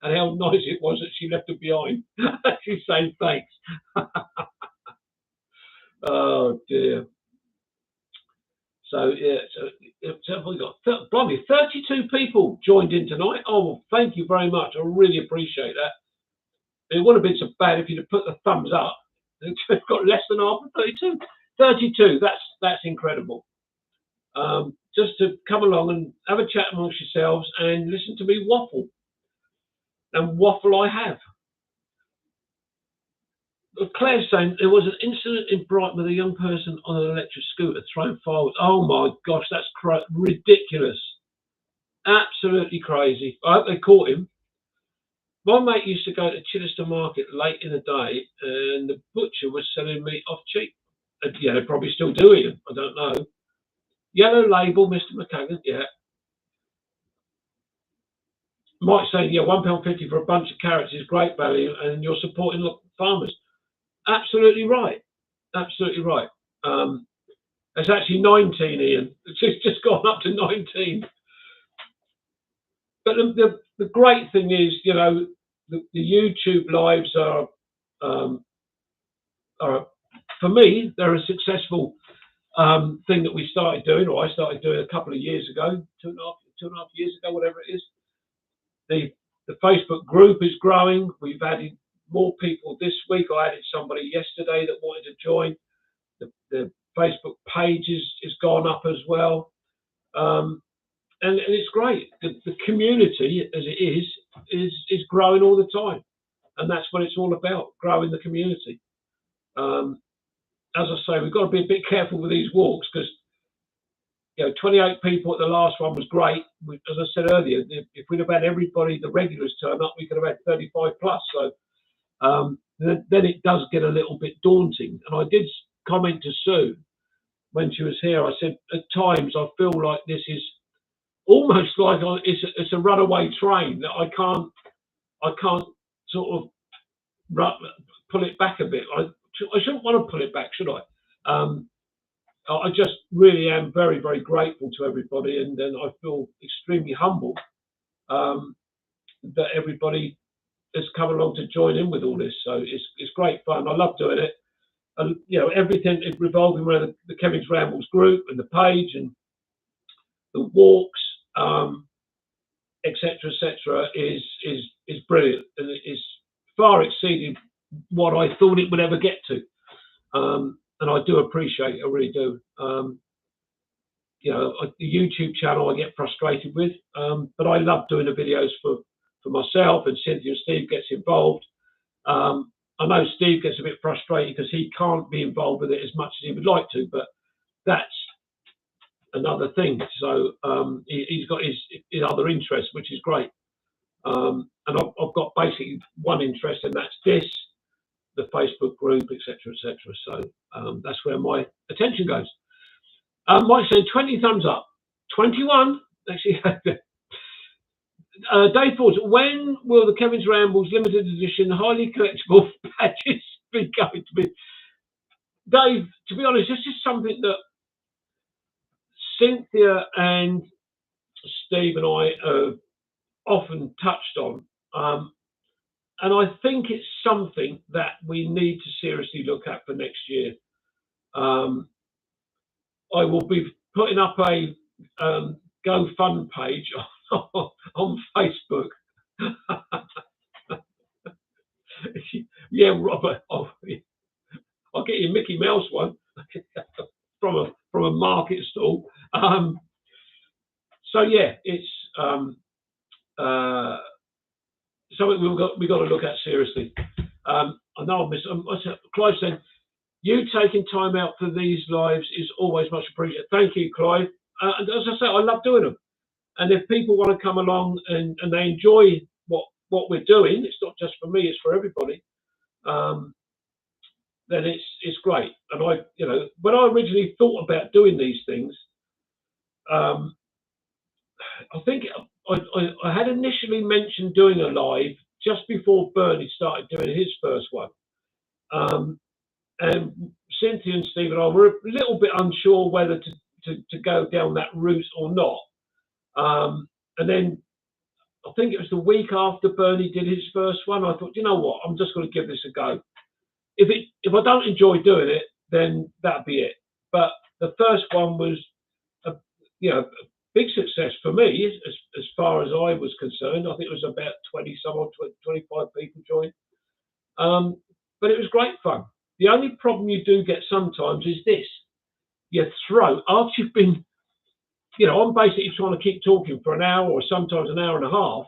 and how nice it was that she left them behind. She's saying thanks. Oh dear. So yeah, so we got 32 people joined in tonight. Oh, well, thank you very much. I really appreciate that. It would have been so bad if you'd have put the thumbs up. It's got less than half of 32. 32. That's incredible. Just to come along and have a chat amongst yourselves and listen to me waffle. And waffle I have. Claire's saying there was an incident in Brighton with a young person on an electric scooter thrown forward. Oh my gosh, that's ridiculous. Absolutely crazy. I hope they caught him. My mate used to go to Chichester Market late in the day and the butcher was selling meat off cheap. Yeah, they're probably still doing it. I don't know. Yellow label, Mr. McCagan, yeah. Mike saying, yeah, £1.50 for a bunch of carrots is great value and you're supporting local farmers. Absolutely right. Absolutely right. It's actually 19, Ian. It's just gone up to 19. But the great thing is, you know, the YouTube lives are, for me, they're a successful thing that we started doing, or I started doing a couple of years ago, two and a half years ago, whatever it is. The Facebook group is growing. We've added more people this week. I added somebody yesterday that wanted to join. The Facebook page is gone up as well, and it's great. The community, as it is growing all the time, and that's what it's all about: growing the community. As I say, we've got to be a bit careful with these walks because, you know, 28 people at the last one was great. As I said earlier, if we'd have had everybody, the regulars turn up, we could have had 35 plus. So then it does get a little bit daunting. And I did comment to Sue when she was here. I said, at times I feel like this is almost like it's a runaway train that I can't sort of pull it back a bit. I shouldn't want to pull it back, should I? I just really am very, very grateful to everybody, and I feel extremely humbled that everybody has come along to join in with all this. So it's great fun. I love doing it. And you know, everything is revolving around the Kevin's Rambles group and the page and the walks, etc., etc. is brilliant, and it is far exceeded what I thought it would ever get to. And I do appreciate it, I really do. You know, the YouTube channel I get frustrated with, but I love doing the videos for myself, and Cynthia and Steve gets involved. I know Steve gets a bit frustrated because he can't be involved with it as much as he would like to, but that's another thing. So he's got his other interests, which is great. And I've got basically one interest, and that's this, the Facebook group, etc., etc. So that's where my attention goes. Mike said 20 thumbs up. 21, actually. Dave Ford, when will the Kevin's Rambles limited edition highly collectible badges be going to be? Dave, to be honest, this is something that Cynthia and Steve and I have often touched on. And I think it's something that we need to seriously look at for next year. I will be putting up a GoFund page on Facebook. Yeah, Robert. Oh, I'll get you a Mickey Mouse one from a market stall. So yeah, it's something we've got to look at seriously. I know Clive said, you taking time out for these lives is always much appreciated. Thank you, Clive. And as I say, I love doing them. And if people want to come along and they enjoy what we're doing, it's not just for me, it's for everybody. Then it's great. And when I originally thought about doing these things, I think I had initially mentioned doing a live just before Bernie started doing his first one. And Cynthia and Steve and I were a little bit unsure whether to go down that route or not. And then I think it was the week after Bernie did his first one, I thought, you know what, I'm just going to give this a go. If I don't enjoy doing it, then that'd be it. But the first one was a big success for me as far as I was concerned. I think it was about 25 people joined. But it was great fun. The only problem you do get sometimes is this: your throat, after you've been, I'm basically trying to keep talking for an hour or sometimes an hour and a half,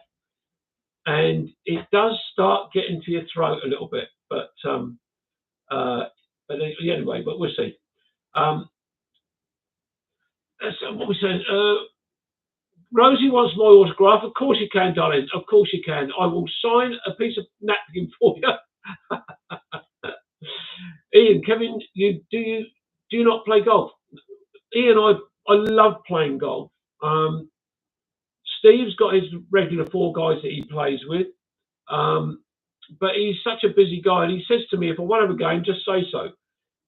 and it does start getting to your throat a little bit. But anyway, but we'll see. That's what we said. Rosie wants my autograph. Of course you can, darling. Of course you can. I will sign a piece of napkin for you. Ian, Kevin, do you not play golf? Ian, I love playing golf. Steve's got his regular 4 guys that he plays with, but he's such a busy guy, and he says to me, if I want to have a game, just say so.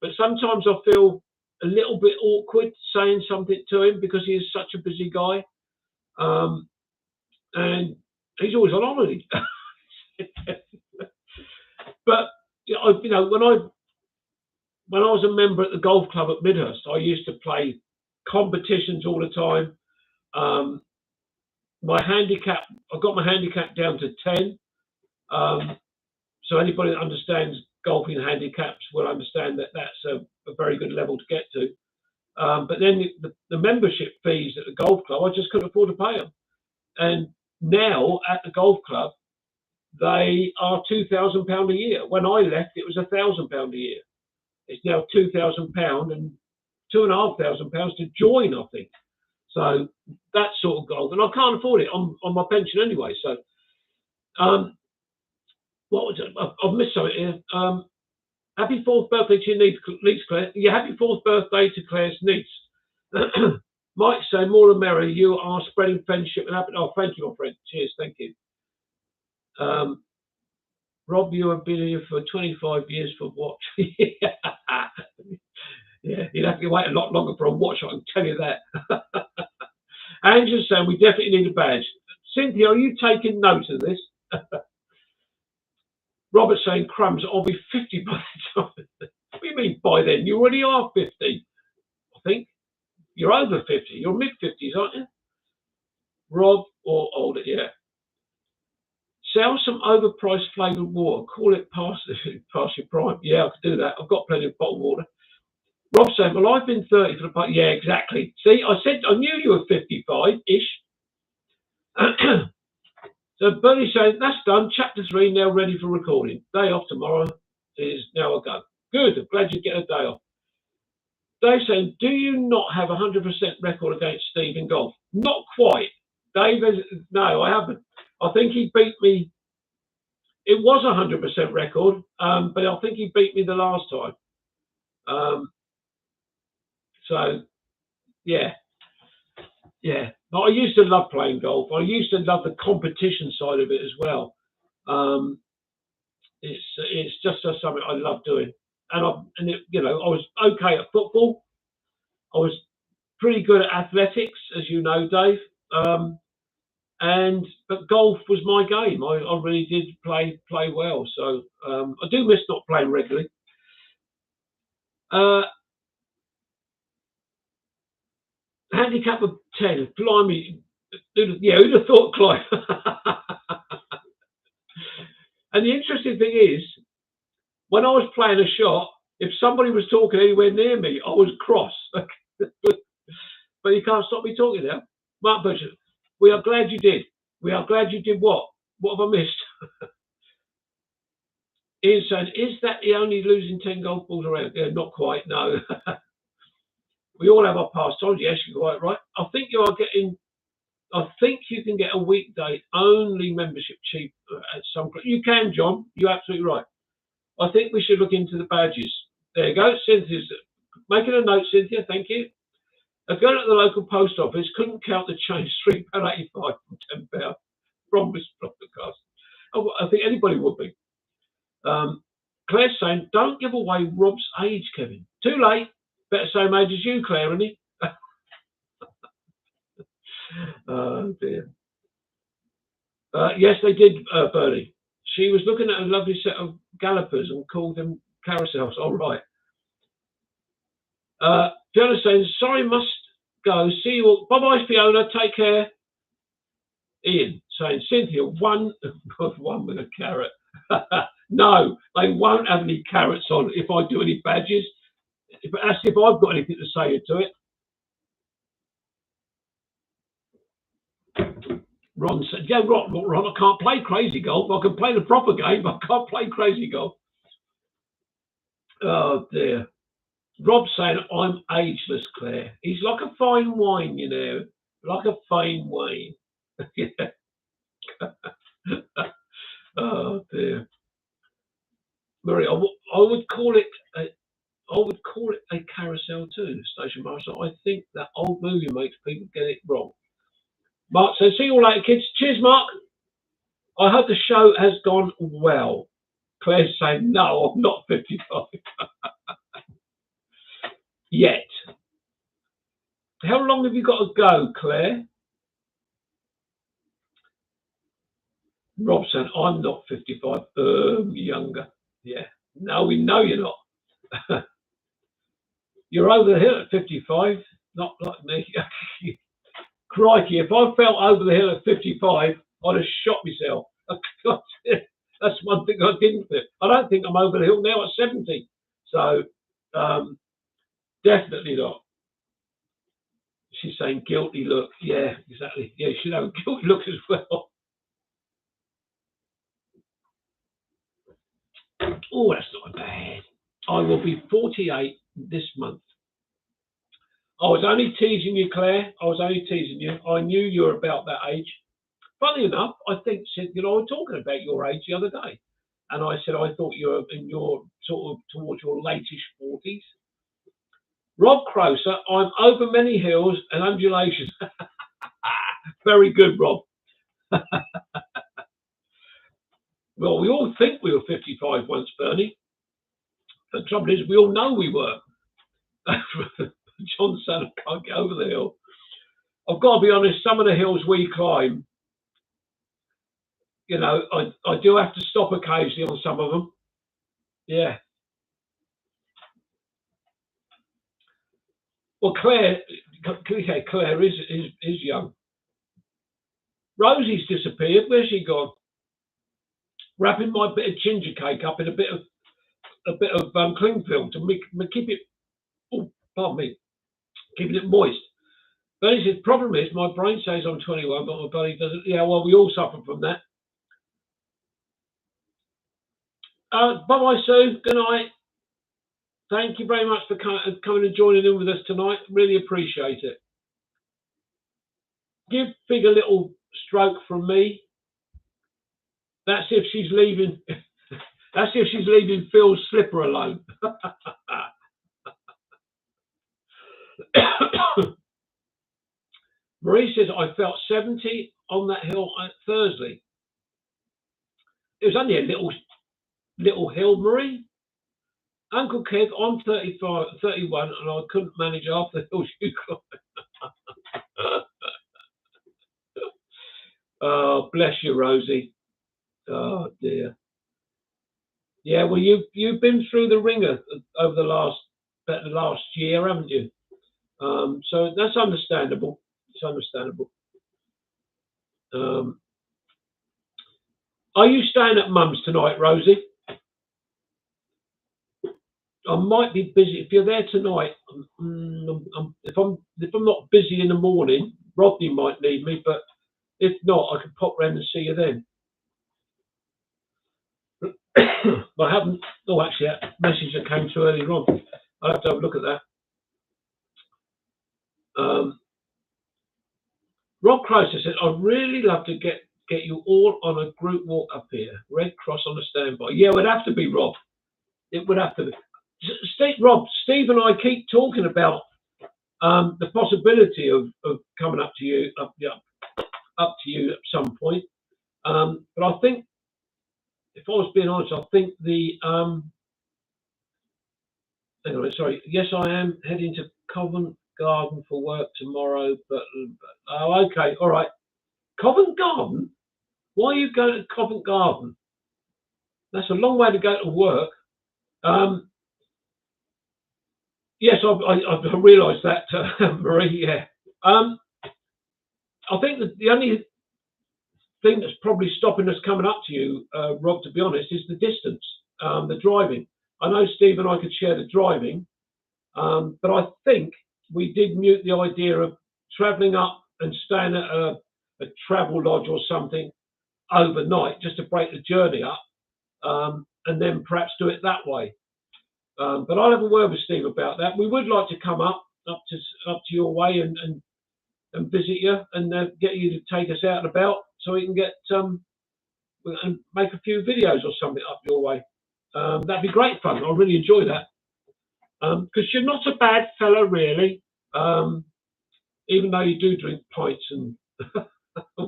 But sometimes I feel a little bit awkward saying something to him because he is such a busy guy, and he's always on holiday. But when I was a member at the golf club at Midhurst, I used to play competitions all the time. My handicap, I got my handicap down to 10. So anybody that understands golfing handicaps will understand that that's a very good level to get to. But then the membership fees at the golf club, I just couldn't afford to pay them. And now at the golf club, they are £2,000 a year. When I left, it was £1,000 a year. It's now £2,000 and £2,500 to join, I think. So that sort of golf, and I can't afford it on my pension anyway. So, what was it? I've missed something here. Happy 4th birthday to your niece, Claire. Yeah, happy 4th birthday to Claire's niece. Mike saying, more and merry, you are spreading friendship and happiness. Oh, thank you, my friend. Cheers, thank you. Rob, you have been here for 25 years for what? Yeah, you'd have to wait a lot longer for a watch, I can tell you that. Angela's saying, we definitely need a badge. Cynthia, are you taking note of this? Robert's saying, crumbs, I'll be 50 by the time. What do you mean by then? You already are 50, I think. You're over 50. You're mid-50s, aren't you? Rob, or older, yeah. Sell some overpriced flavoured water. Call it past your prime. Yeah, I could do that. I've got plenty of bottled water. Rob saying, well, I've been 30 for the past. Yeah, exactly. See, I knew you were 55-ish. So Bernie's saying, that's done. Chapter 3 now ready for recording. Day off tomorrow is now a go. Good. I'm glad you get a day off. Dave saying, do you not have a 100% record against Steve in golf? Not quite. Dave, no, I haven't. I think he beat me. It was a 100% record, but I think he beat me the last time. So, yeah. But I used to love playing golf. I used to love the competition side of it as well. It's just something I love doing. And I was okay at football. I was pretty good at athletics, as you know, Dave. But golf was my game. I really did play well. So I do miss not playing regularly. Handicap of 10. Blimey. Who'd have thought, Clive? And the interesting thing is, when I was playing a shot, If somebody was talking anywhere near me, I was cross. But you can't stop me talking now. Mark Butcher, we are glad you did. We are glad you did what? What have I missed? Ian saying, is that the only losing 10 golf balls around? Yeah, not quite, no. We all have our pastimes. Yes, you're quite right. I think you can get a weekday only membership cheap at some point. You can, John. You're absolutely right. I think we should look into the badges. There you go. Cynthia's making a note, Cynthia. Thank you. A girl at the local post office couldn't count the change, £3.85 from £10 from this podcast. Oh, I think anybody would be. Claire's saying, don't give away Rob's age, Kevin. Too late. Better same age as you, Claire, isn't he? Oh, dear. Yes, they did, Bernie. She was looking at a lovely set of gallopers and called them carousels. All right. Fiona saying, sorry, must go. See you all. Bye-bye, Fiona. Take care. Ian saying, Cynthia, one with a carrot. No, they won't have any carrots on if I do any badges. Ask if I've got anything to say to it. Ron said, yeah, Ron, I can't play crazy golf. I can play the proper game, but I can't play crazy golf. Oh, dear. Rob's saying, I'm ageless, Claire. He's like a fine wine, you know. Like a fine wine. Oh, dear. Marie, I would call it a carousel too, Station Master. I think that old movie makes people get it wrong. Mark says, see you all later, kids. Cheers, Mark. I hope the show has gone well. Claire's saying, no, I'm not 55. Yet. How long have you got to go, Claire? Rob saying, I'm not 55. Younger. Yeah. No, we know you're not. You're over the hill at 55. Not like me. Crikey, if I felt over the hill at 55, I'd have shot myself. That's one thing I didn't think. I don't think I'm over the hill now at 70. So, definitely not. She's saying guilty look. Yeah, exactly. Yeah, she should have a guilty look as well. Oh, that's not bad. I will be 48 this month. I was only teasing you, Claire. I was only teasing you. I knew you were about that age. Funny enough, I think, you know, I was talking about your age the other day. And I said, I thought you were in your sort of towards your latish 40s. Rob Croser, I'm over many hills and undulations. Very good, Rob. Well, we all think we were 55 once, Bernie. The trouble is, we all know we were. John said, I can't get over the hill. I've got to be honest, some of the hills we climb, you know, I do have to stop occasionally on some of them. Yeah. Well, Claire is young. Rosie's disappeared. Where's she gone? Wrapping my bit of ginger cake up in a bit of cling film to keep it. Oh, pardon me. Keeping it moist. Bernie says, problem is my brain says I'm 21, but my body doesn't. Yeah, well, we all suffer from that. Bye-bye, Sue. Good night. Thank you very much for coming and joining in with us tonight. Really appreciate it. Give Fig a little stroke from me. That's if she's leaving. That's if she's leaving Phil's slipper alone. Marie says, I felt 70 on that hill on Thursday. It was only a little hill, Marie. Uncle Kev, I'm 31, and I couldn't manage half the hills you climbed. Oh, bless you, Rosie. Oh, dear. Yeah, well, you've been through the ringer over the last year, haven't you? So that's understandable. It's understandable. Are you staying at Mum's tonight, Rosie? I might be busy. If you're there tonight, if I'm not busy in the morning, Rodney might need me, but if not, I could pop round and see you then. But I haven't. Oh, actually, that message that came through earlier on. I'll have to have a look at that. Rob Croser said, "I'd really love to get you all on a group walk up here. Red Cross on a standby." Yeah, it would have to be, Rob. It would have to be. Steve and I keep talking about the possibility of coming up to you, up to you at some point. But I think, if I was being honest, I think the anyway, sorry. Yes, I am heading to Covent Garden for work tomorrow. But oh, okay, all right. Covent Garden. Why are you going to Covent Garden? That's a long way to go to work. Yes, I've realised that, Marie. Yeah. I think that the only thing that's probably stopping us coming up to you, Rob, to be honest, is the distance, the driving. I know Steve and I could share the driving, but I think we did mute the idea of travelling up and staying at a travel lodge or something overnight just to break the journey up, and then perhaps do it that way. But I'll have a word with Steve about that. We would like to come up to your way and visit you and get you to take us out and about so we can get and make a few videos or something up your way. That'd be great fun. I really enjoy that because you're not a bad fella, really. Even though you do drink pints and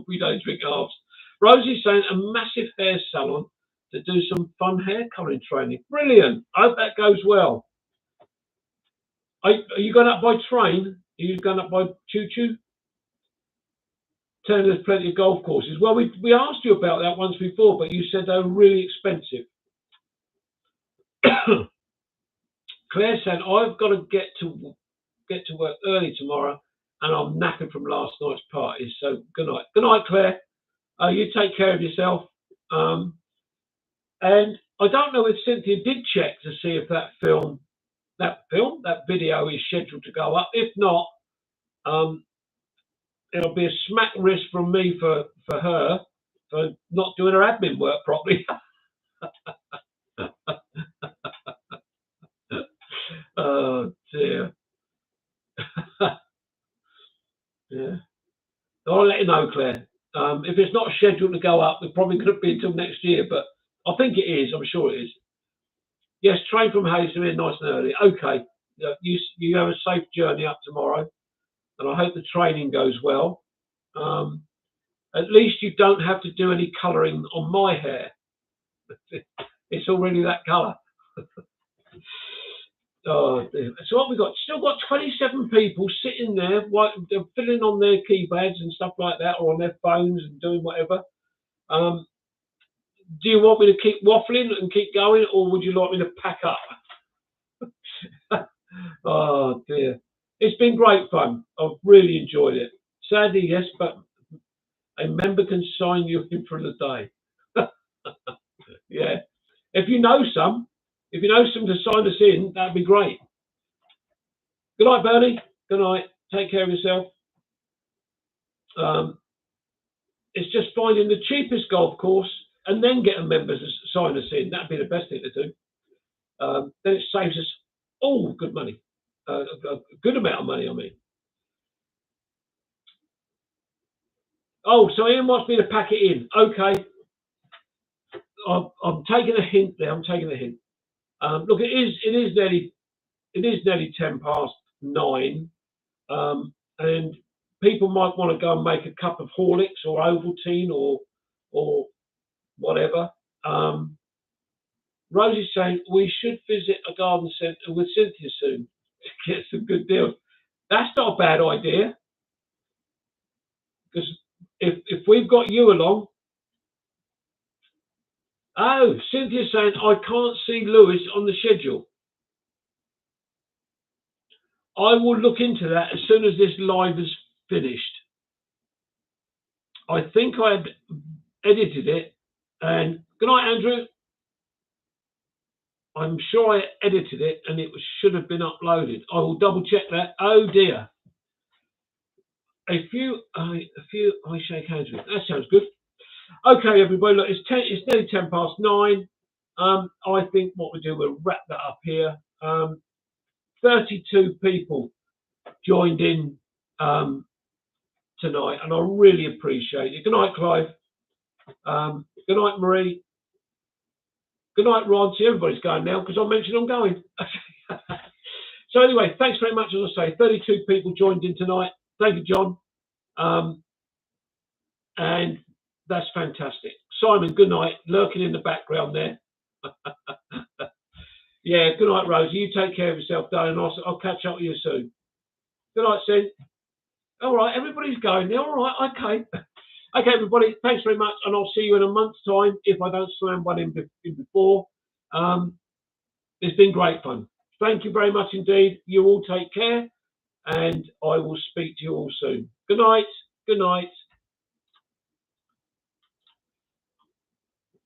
we don't drink halves. Rosie's saying a massive hair salon to do some fun hair colouring training. Brilliant. I hope that goes well. Are you going up by train? Are you going up by choo-choo? Telling there's plenty of golf courses. Well, we asked you about that once before, but you said they were really expensive. Claire said, I've got to get to work early tomorrow, and I'm knackered from last night's party. So good night. Good night, Claire. You take care of yourself. And I don't know if Cynthia did check to see if that video is scheduled to go up. If not, it'll be a smack wrist from me for her for not doing her admin work properly. Oh dear. Yeah. I'll let you know, Claire. If it's not scheduled to go up, it's probably going to be until next year, but I think it is. I'm sure it is. Yes, train from Hazelmere nice and early. Okay. You have a safe journey up tomorrow, and I hope the training goes well. At least you don't have to do any colouring on my hair. It's already that colour. Oh dear. So what we got? Still got 27 people sitting there, they're filling on their keypads and stuff like that, or on their phones and doing whatever. Do you want me to keep waffling and keep going, or would you like me to pack up? Oh dear. It's been great fun. I've really enjoyed it. Sadly, yes, but a member can sign you in for the day. Yeah. If you know some to sign us in, that'd be great. Good night, Bernie. Good night. Take care of yourself. It's just finding the cheapest golf course and then getting members to sign us in. That'd be the best thing to do. Then it saves us all good money. A good amount of money, I mean. Oh, so Ian wants me to pack it in. Okay. I'm taking a hint there. I'm taking a hint. Look, it is nearly 9:10, and people might want to go and make a cup of Horlicks or Ovaltine or whatever. Rosie's saying we should visit a garden centre with Cynthia soon to get some good deals. That's not a bad idea, because if we've got you along. Oh, Cynthia's saying I can't see Lewis on the schedule. I will look into that as soon as this live is finished. I think I had edited it, and good night, Andrew. I'm sure I edited it and it should have been uploaded. I will double check that. Oh dear. A few I shake hands with. That sounds good. Okay, everybody, look, it's nearly 9:10. I think what we'll do, we'll wrap that up here. 32 people joined in tonight, and I really appreciate it. Good night, Clive. Good night, Marie. Good night, Ron. See, everybody's going now because I mentioned I'm going. So anyway, thanks very much. As I say, 32 people joined in tonight. Thank you, John. And that's fantastic. Simon, good night. Lurking in the background there. Yeah, good night, Rosie. You take care of yourself, darling. I'll catch up with you soon. Good night, Sid. All right, everybody's going there. All right, okay. Okay, everybody, thanks very much, and I'll see you in a month's time if I don't slam one in before. It's been great fun. Thank you very much indeed. You all take care, and I will speak to you all soon. Good night. Good night.